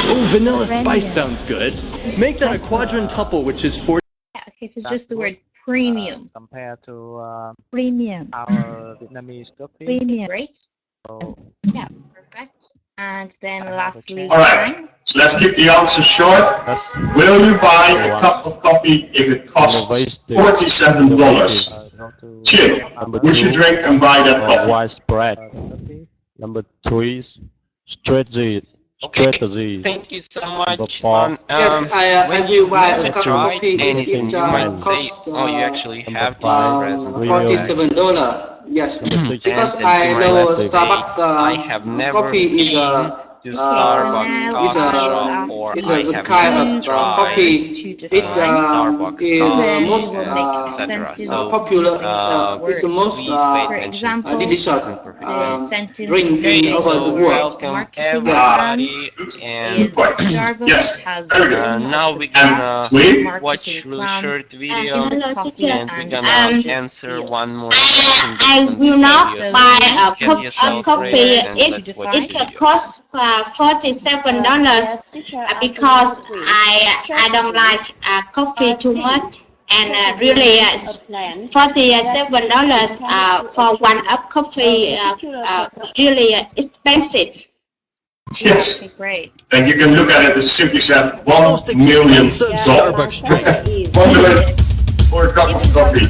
Oh, vanilla spice sounds good. Make that a quadruple, which is 40. Yeah, okay, so just the word premium. Compared to Premium. our Vietnamese coffee. Premium. Great. So, Yeah, perfect. And then lastly, All right, so let's keep the answer short. Will you buy a cup of coffee if it costs $47? Chip, would you drink and buy that coffee? Widespread. Number 3, strategy. Thank you so much. Yes, I will buy a cup of coffee Anything if you it might say? costs Oh, you actually have to be present. $47. Yes, because And I to know my Starbucks I have never coffee is been to Starbucks coffee shop, or it's I a have kind never of tried coffee. It Starbucks is coffee, most etc. So popular. It's the most please pay attention. delicious sentence drink Okay, in over the so world. welcome everybody, and Yes. now we're gonna watch a little short video, Hello, teacher. and we're gonna answer one more question. I will not buy a Get cup of yourself coffee ready and if let's watch the it video. costs $47 because I don't like coffee too much, and really $47 for one cup coffee really expensive. Yes. Great. And you can look at it as simply said, $1 million. Starbucks drink. For a cup of coffee.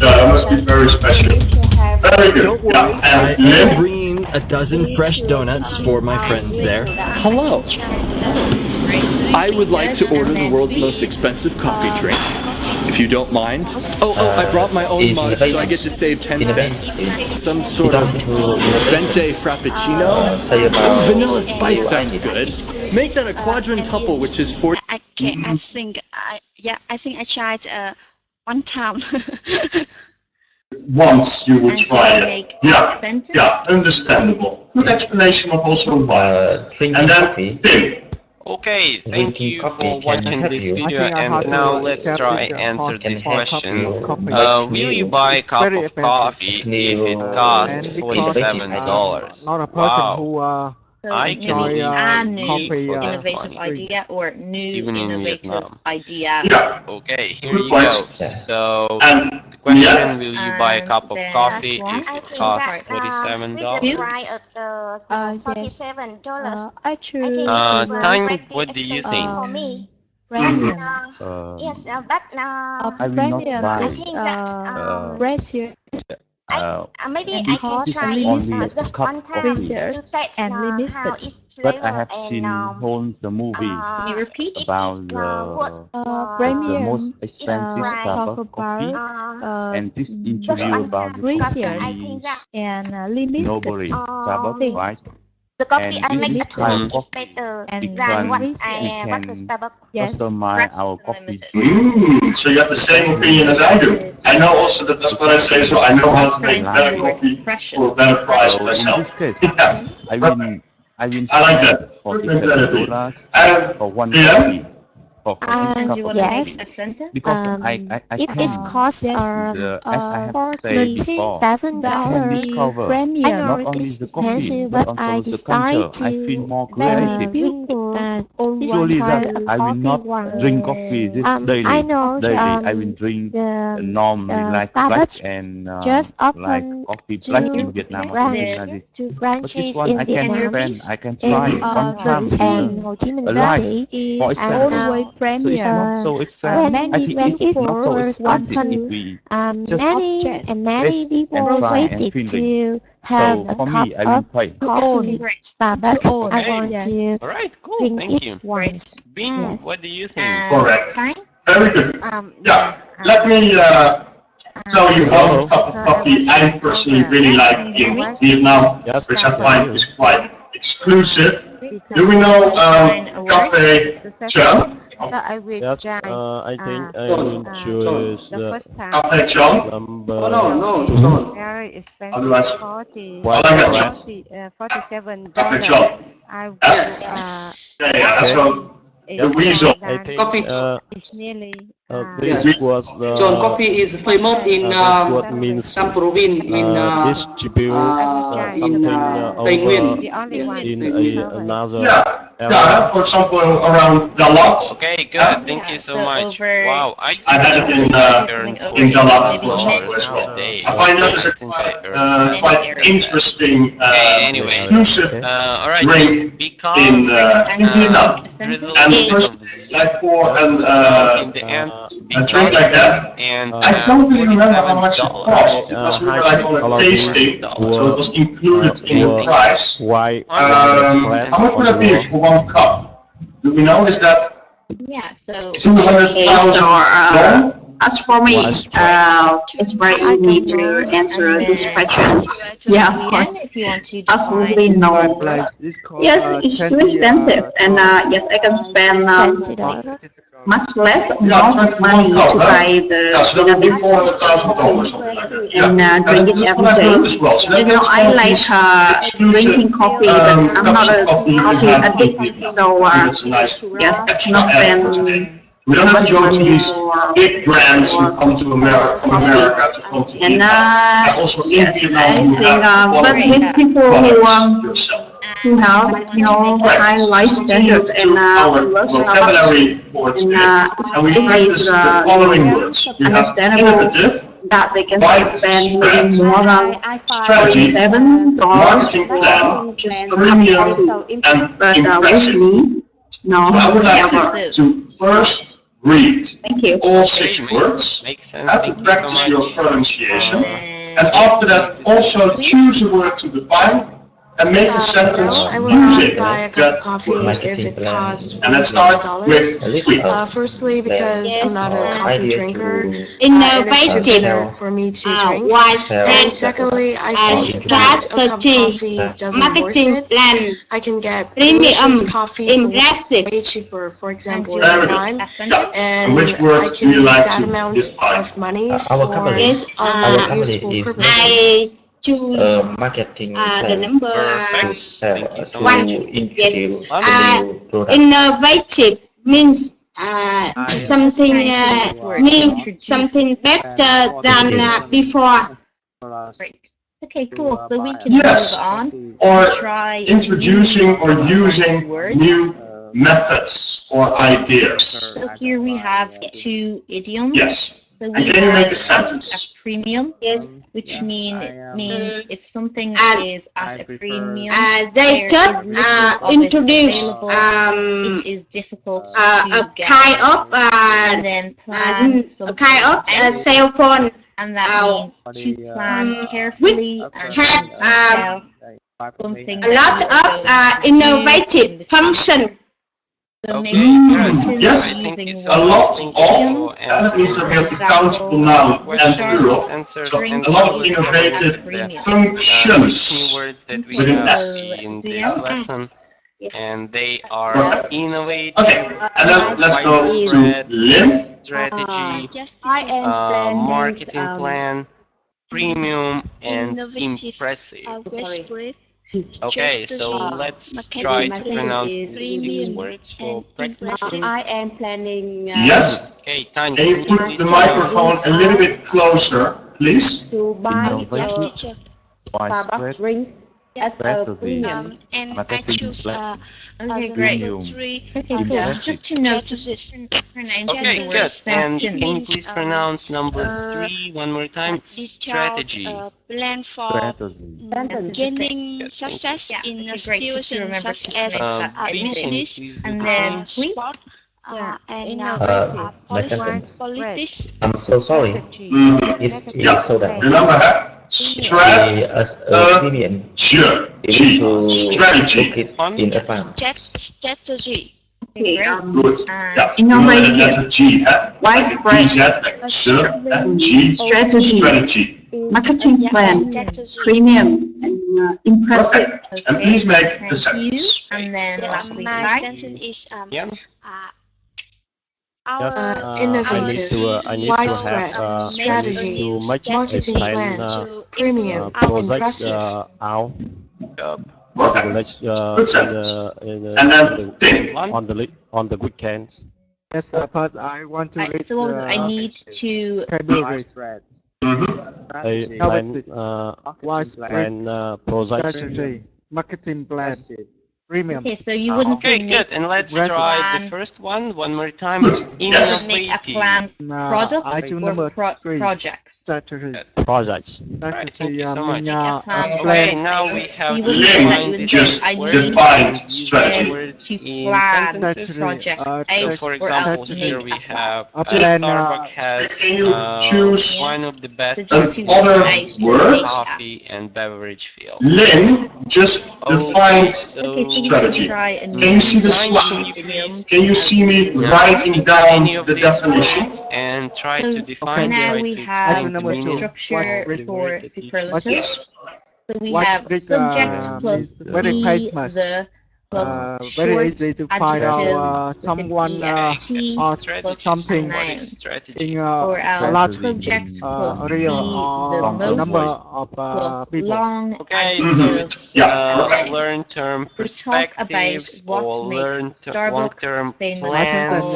That must be very special. Very good. Don't worry, I am bringing a dozen fresh donuts for my friends there. Hello. I would like to order the world's most expensive coffee drink, if you don't mind. Oh, I brought my own mug, so I get to save 10 cents. Some sort of venti frappuccino. Oh, vanilla spice sounds good. Make that a quadruple, which is 40. I think I tried one time. Once you will try it. Yeah, understandable. Good explanation of also why. And then Tim. Okay, thank you for watching this video, and now let's try answer this question. Will you buy a cup of coffee if it costs $47? Not a person who So I it can can be a new coffee, innovative idea or new even in innovative Vietnam. idea. Okay, here you go. So the question: will you buy a cup of coffee if it costs $47? $47. Time, what do you think? For me. Yes, but I will not buy. I think that maybe I can try just one time to taste how it's But I flavor have seen Holmes the movie Can you repeat? about the most expensive Starbucks coffee, and this interview about the coffee and limited nobody Starbucks, right? the coffee I And make this at kind home of is better we than what can the Starbucks. customize our coffee drink. So you have the same opinion as I do. I know also that's what I say, so I know how to make better coffee for a better price So in myself. this case, Yeah. I like that. $47 for one coffee. For And cup you of want to make coffee. a sentence? Because I It can is cost as I have said before, I can discover not only the coffee but also the culture. I feel more creative. Surely that I will not drink coffee this daily. I will drink normally like black and like coffee black in Vietnam or something like this. But this one I can spend, I can try one time a life, for example. So it's not so expensive. I think it's not so expensive if we just taste and try and feel it. So for me, I will pay. Starbucks. I want to All right, cool. drink Thank it you. once. Bing, what do you think? Correct. Very good. Yeah. Let me tell you one cup of coffee I personally really like in Vietnam, which I find is quite exclusive. Do we know Cafe Chum? Yes, I think I will choose the Cafe Chum. number No. Very expensive. Otherwise, $47. Cafe Chum. I Yeah, so the result. I think Coffee. It's nearly this was the John Coffee is famous in that's what means some province in distribute something Tây Nguyên. over in another Yeah, for example, around Dalat. Okay, good. Thank you so much. Wow, I had it in Dalat, for example, as well. I find that is a quite interesting, exclusive drink in Vietnam. And first, like for a drink like that, I don't really remember how much it cost because we were like on a tasting, so it was included in the price. How much would that be for one cup? Do we know? Is that Yeah, so 200,000? As for me, it's very easy to answer these questions. Yeah, of course. Absolutely no. Yes, it's too expensive, and yes, I can spend much less amount of money to buy the Vietnamese coffee and drink it every day. You know, I like drinking coffee, but I'm not a coffee addict, so yes, I cannot spend. We don't have to go to these big brands who come to America, from America to come to Vietnam. And also in Vietnam, you have but with people who have, you know, high life standards and vocabulary for today. And we practice the following words. We have innovative, that they can spend maybe more than $47 marketing plan, premium, and impressive. No, so I would like to first read all 6 words, have to practice your pronunciation, and after that also choose a word to define and make a sentence using that word. And let's start with Tweet. Firstly, because I'm not a coffee drinker, innovative for me to drink. Widespread secondly, I think that a cup of coffee doesn't marketing worth it. plan, I can get premium, delicious coffee impressive, way cheaper. For example, Very good. online, Yeah. and Which words I do you can use like that to amount define? of money Our for company, useful purposes. I choose marketing the plan number to sell, to one. introduce Yes, the new product. innovative means something new, something better than before. Great. Okay, cool. So we can Yes, move on. or Try introducing or using new methods or ideas. So here we have 2 idioms. Yes. So we And can you make a have sentence? a premium, Yes, which means if something is at a premium, they there just is little of it introduce available, it is difficult a to get. kind of And then plan a something kind of else, cell phone and that means to plan carefully and have something a lot of innovative function. So maybe Yes, using a lot of, that means that we have the countable noun and plural, so a lot of innovative functions within that. in this lesson, and they are Perfect. innovative. Okay, and then let's go to Lim. Strategy, marketing plan, premium, and impressive. Okay, so let's try to pronounce these 6 words for practice. I am planning Yes. Okay, Tanya, Can you put the microphone a little bit closer, please? to buy Starbucks drinks as a premium. And I choose Okay, great. Okay, cool. Just to notice pronunciation. Okay, the word good. And can you sentence. please pronounce number 3 one more time? Strategy. plan for gaining Yes. success Yeah, in okay, great. Just to situations remember such to as make that business, please and repeat then names? sport, and My sentence. politics. I'm so sorry. It's Yeah, so that remember that? we as a premium Strategy. Strategy. in advance. Strategy. Okay, Good. Yeah. innovative, The letter G, huh? widespread, GZ, like G, strategy, strategy. marketing plan, premium, and impressive. Perfect. And please make the Thank you. sentence. And then lastly, My right? sentence is Yeah. Just, innovative, I need widespread, to have strategy, to make marketing a plan plan, premium, project impressive. out Perfect. Good sentence. And then Tim. On the weekends. Yes, but I want to read so I need to strategy, marketing plan, premium. Okay, so you wouldn't okay, good. And let's try the first one more time. Make a plan, product or projects. Strategy. Projects. Right, thank you so much. Okay, now we have Lynn just defined strategy. In sentences. So, for example, here we have Starbucks has one of the best other words. coffee and beverage field. Lynn just defined strategy. Can you see the slide? Can you see me writing down the definitions? And try to define now we have structure for superlatives. So we have subject plus the plus very easy to find out someone or something in a large subject plus real number of people. Long learn term perspectives or learn long-term plans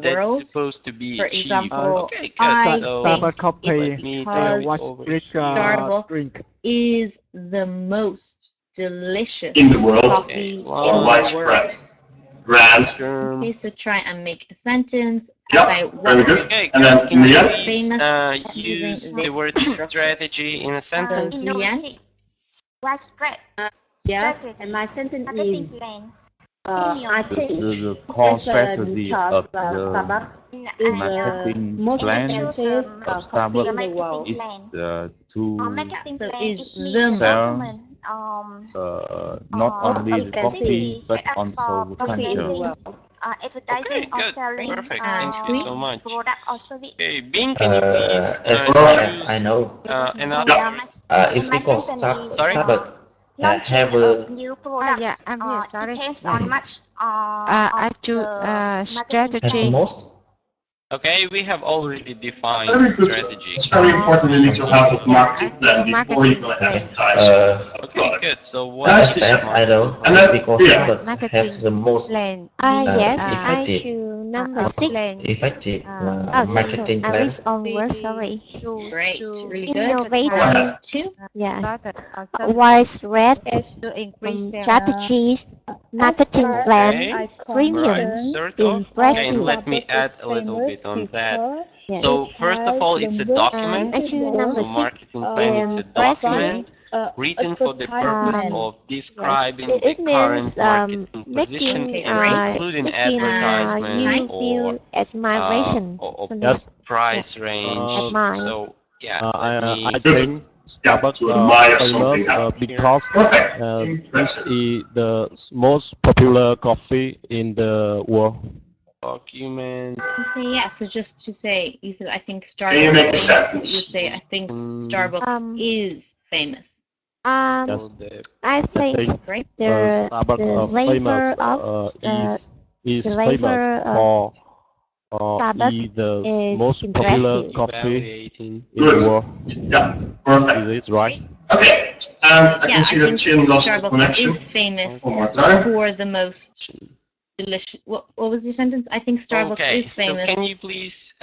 that's supposed to be achieved. Okay, good. So Starbucks coffee was Starbucks is the most delicious in the world, coffee widespread brand. Okay, so try and make a sentence about what very good. And then please use the word strategy in a sentence. Widespread. Yes, and my sentence is I think the core strategy of the Starbucks is marketing most plan expensive of coffee in the Starbucks world. is So to sell not only the coffee but also the culture. Okay, good. Perfect. Thank you so much. product or service. Okay, Bing, can you please as far as I know, another? it's because Starbucks have a new product. Yeah, I'm here. Sorry. Depends on much. I do strategy. most. Okay, we have already defined Very good. strategy. It's very important really to have a marketing plan before you go advertise a Okay, product. good. So what That's is As I know, And then, because Starbucks has the most Yes, effective, number 6. effective marketing I plan. read on word, sorry. Great, really good. Innovative. Two. Yes. Widespread strategies, marketing plan, premium, Okay, impressive. let me add a little bit on that. So first of all, it's a document. Actually, number So marketing plan is a document written for the purpose of describing the current marketing position, including advertisement or best price range. So yeah, I think Starbucks famous because this is the most popular coffee in the world. Document. Okay, yeah, so just to say, you said I think Can you make a Starbucks. sentence? You say I think Starbucks is famous. I think the Starbucks flavor famous is the famous flavor for Starbucks the is most popular impressive. coffee in Good. the world. Yeah, perfect. Is it right? Okay, and I Yeah, can see I that think Chin lost Starbucks connection. is famous One more time. for the most delicious. What was your sentence? I think Starbucks Okay, is famous so can you please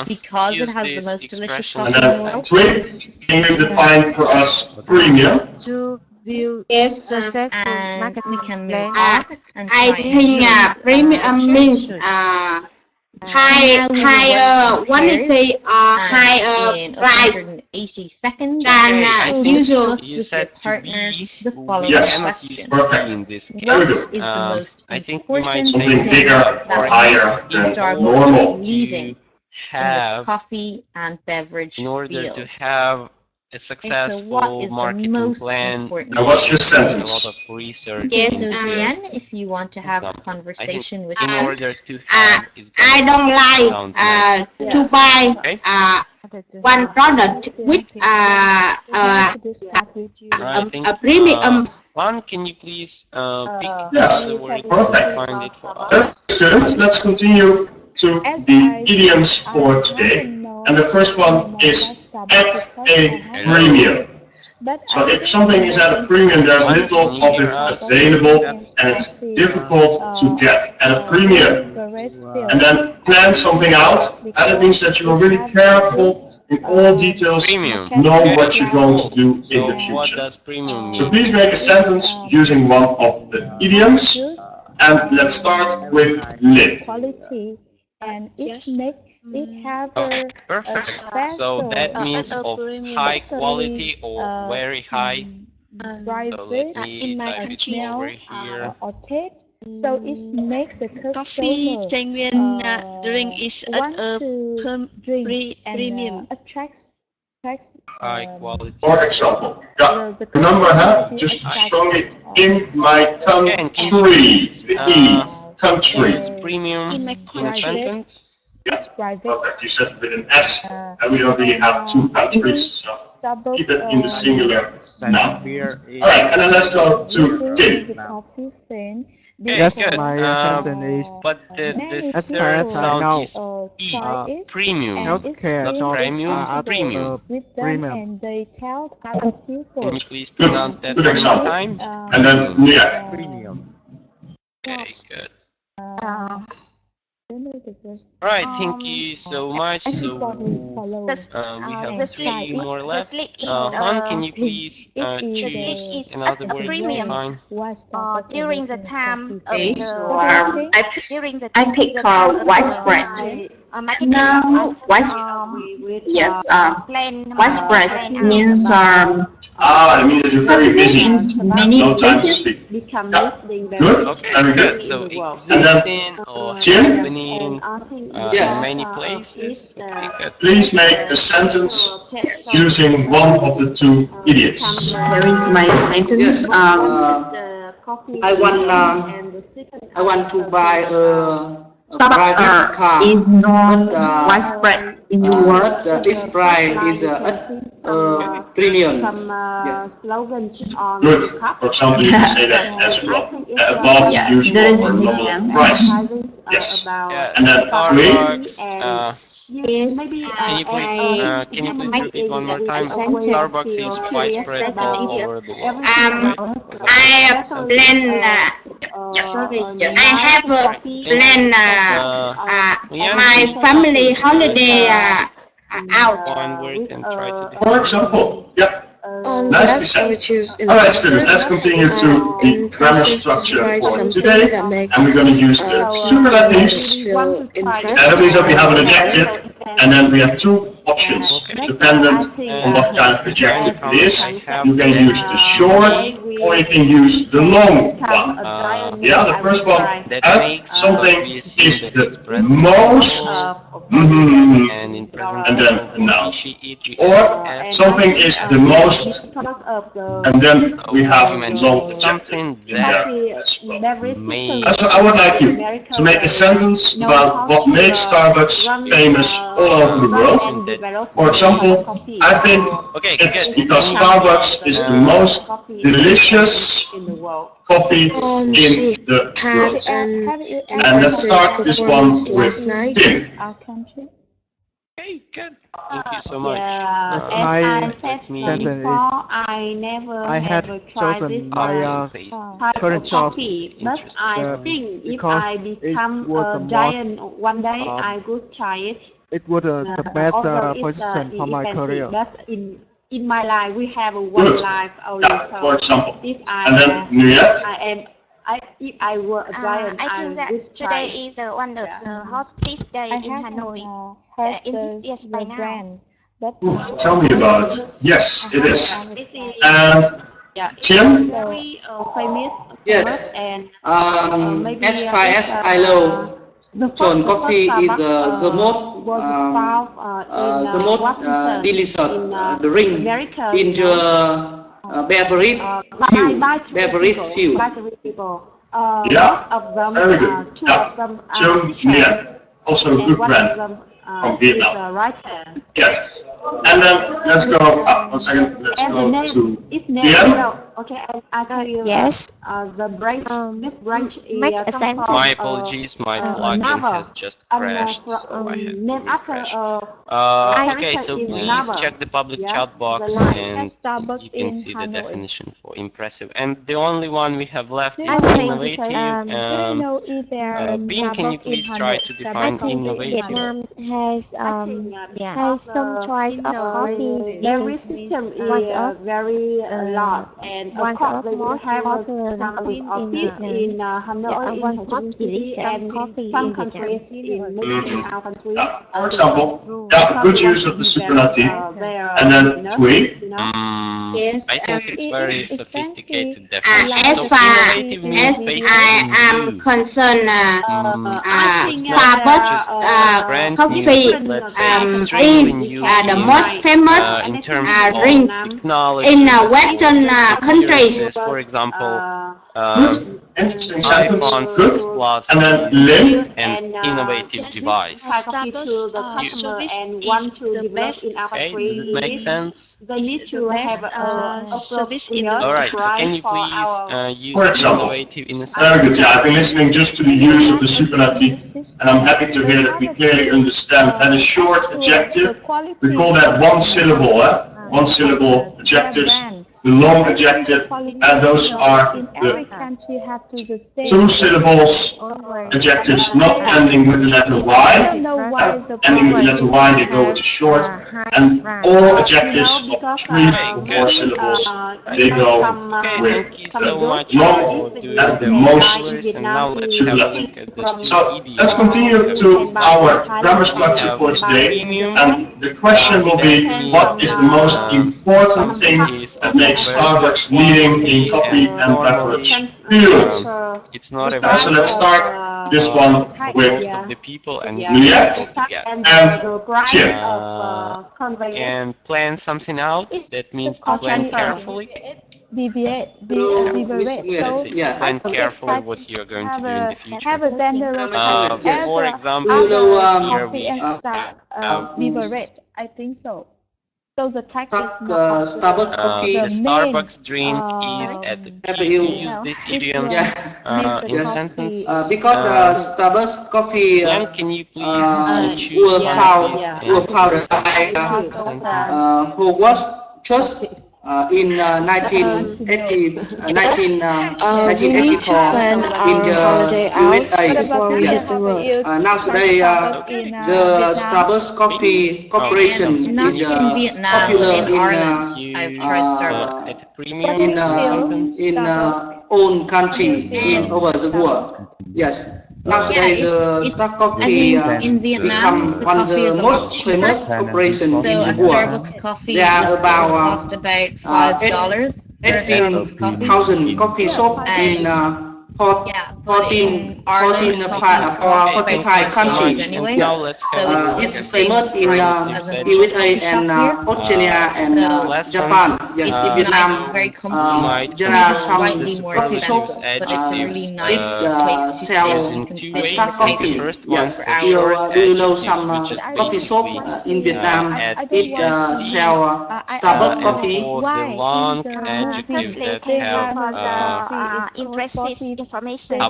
because it use has the this most delicious expression coffee And in the then world. Twin, can you define for us premium? To view Successful And marketing we can plan. move on and I try think and premium means higher quantity or higher in price 180 seconds. than usual. You said to partner be, the following Yes. question. Perfect. in this case. Very What good. is the most I think we might important Something thing bigger or that higher than Starbucks normal. is leading in the have coffee and beverage in order field? to have a successful is the marketing most plan. important Now what's your there's a sentence? lot of research. Yes, So into Diane, if you want to have a I think conversation with in me, order to have is I don't sounds nice. like to buy Okay. one product with I think, a premium. Juan, can you please pick Yes, the word perfect. and find it for us? Students, let's continue to the idioms for today. And the first one is at a premium. So if something is at a premium, there's little of it available, and it's difficult to get at a premium. And then plan something out, and it means that you are really careful in all details, know what you're going to do in the future. So please make a sentence using one of the idioms, and let's start with Lin. Quality, and it have Perfect. So that means of high quality or very high. So let me type it over here. or taste. So it makes the Coffee customer genuine drink is want at to a drink premium. and attracts High quality. For example, yeah, remember, just strongly in my country, the E, country. Premium in a sentence. Yeah, perfect. You said with an S, and we already have two countries, so keep it in the singular now. Alright, and then let's go to Tim. Yes, my sentence is. But the As far third as I sound know, is E, premium, healthcare not jobs premium, are premium. premium. And they tell other people. Can you please pronounce that Good one example. more time? And then Niet. Premium. Okay, good. Alright, thank you so much. So we have 3 more left. Han, can you please choose another word? Fine. During the time of Okay, the so during the I pick widespread. Now, yes, widespread means it means that you're very busy. many No time to places. sleep. Become Yeah. listing Good, very good. So And then, existing or Jim? happening Yes. in many places. Okay, good. Please make a sentence using one of the two idioms. There is my sentence. I want to buy a private Starbucks car. is not widespread in the world. But its price is premium. Slogan on Good. For example, you can say that as well. Above Yeah, usual that is or makes normal sense. price. Yes. Yeah, And then three. Starbucks. Yes, Can you please repeat one more time? Starbucks is widespread all over the world. I plan I have a plan my family holiday out. One word and try to For example, yeah. That's Nice how we percent. choose in Alright, students, let's continue to the grammar structure for today. And we're going to use the superlatives. And that means that we have an adjective, and then we have two options, dependent on what kind of adjective it is. You can use the short, or you can use the long one. Yeah, the first one, something is the most, and in present and then now. she, it, we Or ask something is the most, and then we have a long adjective something in that there as well. may So I would like you to make a sentence about what makes Starbucks famous all over the world. For example, I think it's because Starbucks is the most delicious coffee in the world. And let's start this one with Tim. Okay, good. Thank you so much. That's As my I said sentence is. before, I I had tried this chosen my type current of job coffee, but I think if because I it become was a the giant one day, um, I would try it. It was the best Also, it's position for my expensive, career. but in my life, we have a one Good. life only. Yeah, So for example. if And then I Nuet. if I were a giant, I think that would today try. is the one of the hottest day in Hanoi. Yes, by now. Tell me about it. Yes, it is. This is And Tim? very famous. Yes. And maybe As far as I know, John Coffee is the most delicious drink in the beverage field. Yeah, of them, very good. two Yeah. of them Jung Lian, also a and good one brand of them from is Vietnam. a writer. Yes. And then let's go, one second, let's And the go name, to its name, Lian. Okay, and actually, yes. The branch, this branch is Make a sentence. My apologies, my plugin has just crashed, so I had to refresh. Okay, so please check the public chat box and you can see the definition for impressive. And the only one we have left is innovative. Bean, can you please try to define innovative? Vietnam has some choice of coffees. Every system is very large, and of course they will have some office in Hanoi, in Ho Chi Minh City, and some countries in maybe in our country. For example, good use of the superlative, and then TUI. Yes, I think it's very sophisticated as far as I am concerned, Starbucks coffee is the most famous drink in Western countries. For example, Interesting sentence, good, plus and then limp an innovative device. To the customer and want to develop in our country. Does it make sense? They need to have a service in the Alright, so can you please use For example, innovative in a sentence? very good. Yeah, I've been listening just to the use of the superlative, and I'm happy to hear that we clearly understand. And a short adjective, we call that one syllable. One syllable adjectives. Long adjective, and those are the 2 syllables adjectives not ending with the letter Y. Ending with the letter Y, they go with short, and all adjectives of 3 or more syllables, they go with long and the most superlative. So let's continue to our grammar structure for today, and the question will be, what is the most important thing that makes Starbucks leading in coffee and beverage field? It's not about So let's start this one with the people and Juliette and Jim. And plan something out. That means to plan carefully. Plan carefully what you're going to do in the future. Have a center For example, here we beverage. I think so. So the text is Starbucks coffee. The Starbucks drink is at the peak. You use this idiom in sentence. Because Starbucks coffee can you please choose were founded by who was just in 1984 in the USA. Now today, the Starbucks Coffee Corporation is popular in own country over the world. Yes. Nowadays, Starbucks Coffee become one of the most famous corporations in the world. There are about $5. 18,000 coffee shops in 45 countries. It's famous in USA and Australia and Japan. Yes, in Vietnam, there are some coffee shops that sell Starbucks coffee. Yes, do you know some coffee shop in Vietnam? It sell Starbucks coffee. The long adjective that have impressive information.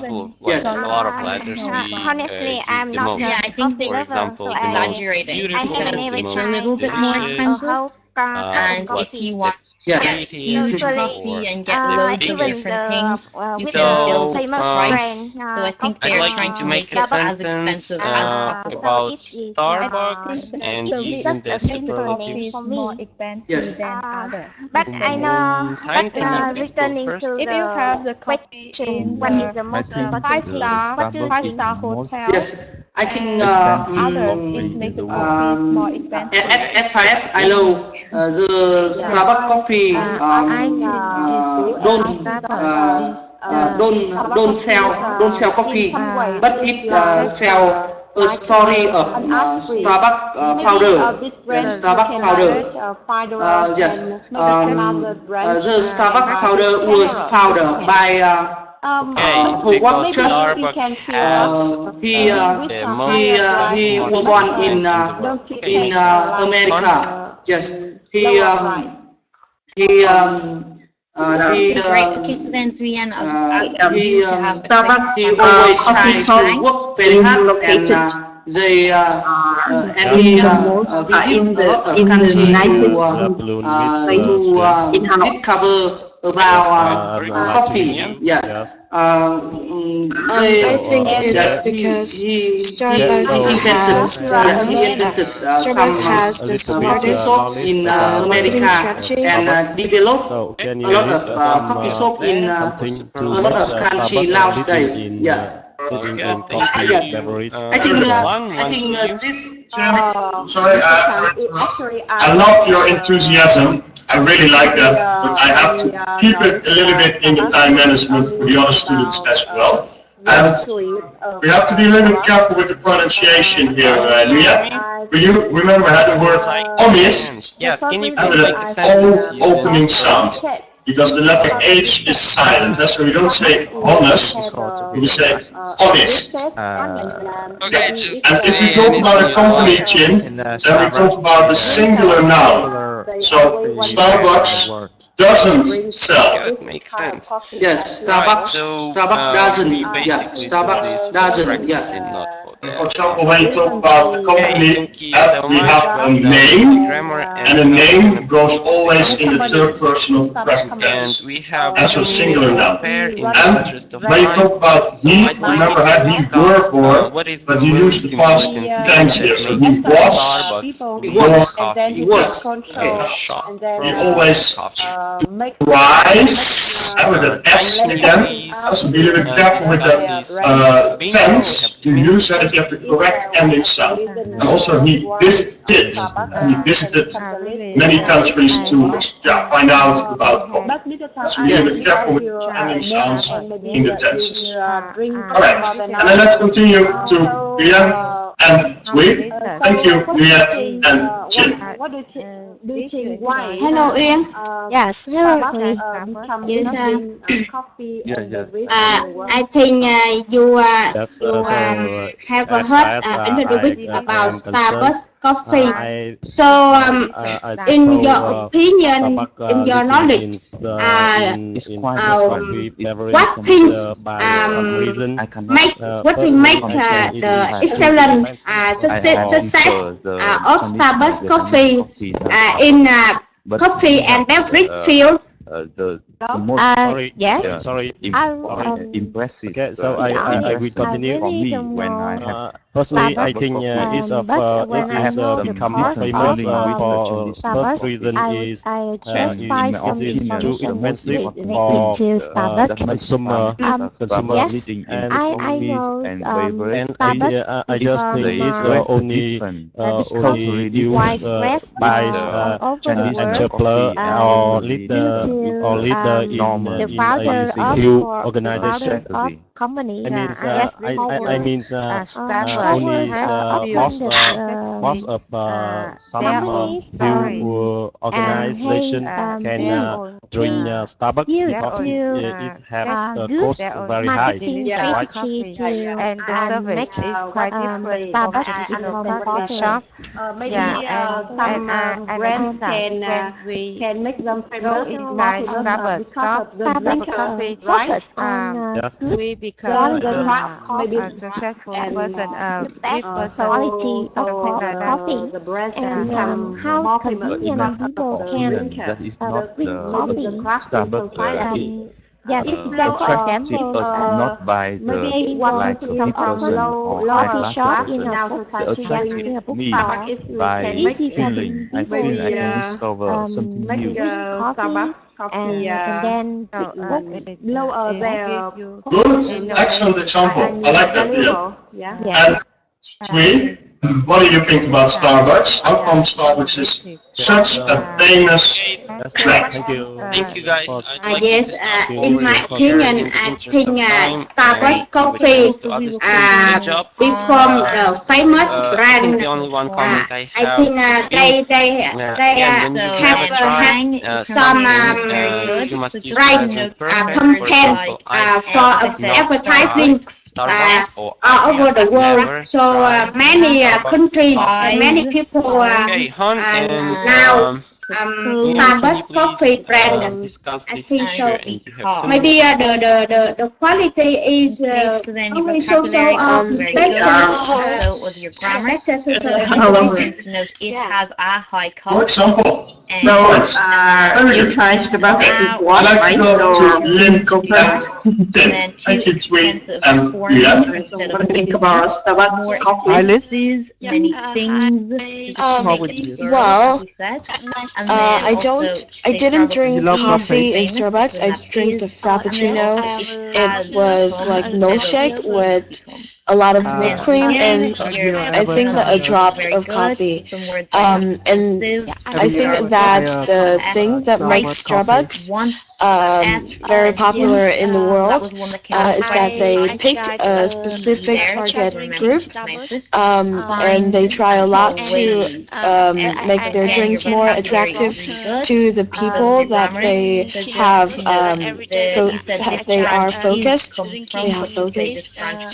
Yes, a lot of letters. Honestly, I'm not I think they exaggerating. I think it's a little bit more expensive. And if you want to use coffee and get loads of different things, you can build a price. So I think they're trying to make it as expensive as possible. About Starbucks and using the superlatives. More expensive than others. But I know, returning to if you have the coffee question, what is the most important? 5-star hotel. Yes, I think others is make the coffee more expensive. At first, I know the Starbucks coffee don't sell coffee, but it sell a story of Starbucks founder. Starbucks founder. Yes, the Starbucks founder was founded by who was just he was born in America. Yes, he Okay, so then Rian, I'll just ask you to have Starbucks coffee shop work very hard located. They any in the nicest did cover about coffee. Yeah. I think it's because Starbucks has the smartest in America and developed a lot of coffee shop in a lot of country nowadays. Yeah. I think this. Sorry, I love your enthusiasm. I really like that, but I have to keep it a little bit in the time management for the other students as well. And we have to be a little bit careful with the pronunciation here, Liat. For you, remember how the word honest Yes, can you and please make a sentence the opening sound. Because the letter H is silent, so we don't say honest, we say honest. Okay, just and if we talk about a company, Jim, then we talk about the singular noun. So Starbucks doesn't sell. Yeah, it makes sense. Yes, Starbucks doesn't. Yeah, Starbucks doesn't. Yeah. For example, when you talk about a company, we have a name, and the name goes always in the third person of the present tense, as a singular noun. And when you talk about he, remember how he were born, but you use the past tense here, so he was, he always rise, and with an S again, so be a little bit careful with that tense, you use that you have the correct ending sound. And also he visited many countries to find out about coffee. So we have to be careful with the ending sounds in the tenses. Alright, and then let's continue to Rian and Twee. Thank you, Liat and Jim. What do you think? Why? Hello, Ian. Yes, hello. Yes, coffee. I think you have heard a little bit about Starbucks coffee. So, in your opinion, in your knowledge, what things make the excellent success of Starbucks coffee in coffee and beverage field? Yes. Sorry. Impressive. Okay, so I will continue. For me, when I have Firstly, I think it's become famous for first reason is it is too expensive for consumer needing and I just think it's only used by entrepreneur or leader in a huge organization. Company. I mean, only most of some huge organization can drink Starbucks because it has a cost very high. And the service is quite different. Starbucks in a coffee shop. Some brands can make them famous inside Starbucks shop. Starbucks coffee because a successful person, big personality something like that. The brand can how convenient people can drink coffee. Starbucks Yes, for example, not by the likes of big person or high class person. The attractive me by feeling. I feel I can discover something new. And then lower their good, excellent example. I like that. Yeah. And Twee, what do you think about Starbucks? How come Starbucks is such a famous brand? Thank you guys. Yes, in my opinion, I think Starbucks coffee become the famous brand. I think they have some right content for advertising all over the world. So many countries and many people now Starbucks coffee brand. I think so. Maybe the quality is only so it has a high cost. For example, you try Starbucks before, I like right? to go to Lim Class 10. Thank you, Tweet and Yuan. What do you think about Starbucks coffee? Many things. Well, I didn't drink coffee in Starbucks. I drink the Frappuccino. It was like milkshake with a lot of whipped cream and I think that a drop of coffee. And I think that the thing that makes Starbucks very popular in the world is that they picked a specific target group and they try a lot to make their drinks more attractive to the people that they have they have focused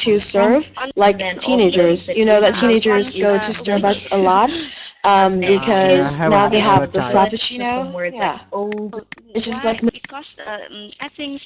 to serve, like teenagers. You know that teenagers go to Starbucks a lot because now they have the Frappuccino. Yeah. It's just like because I think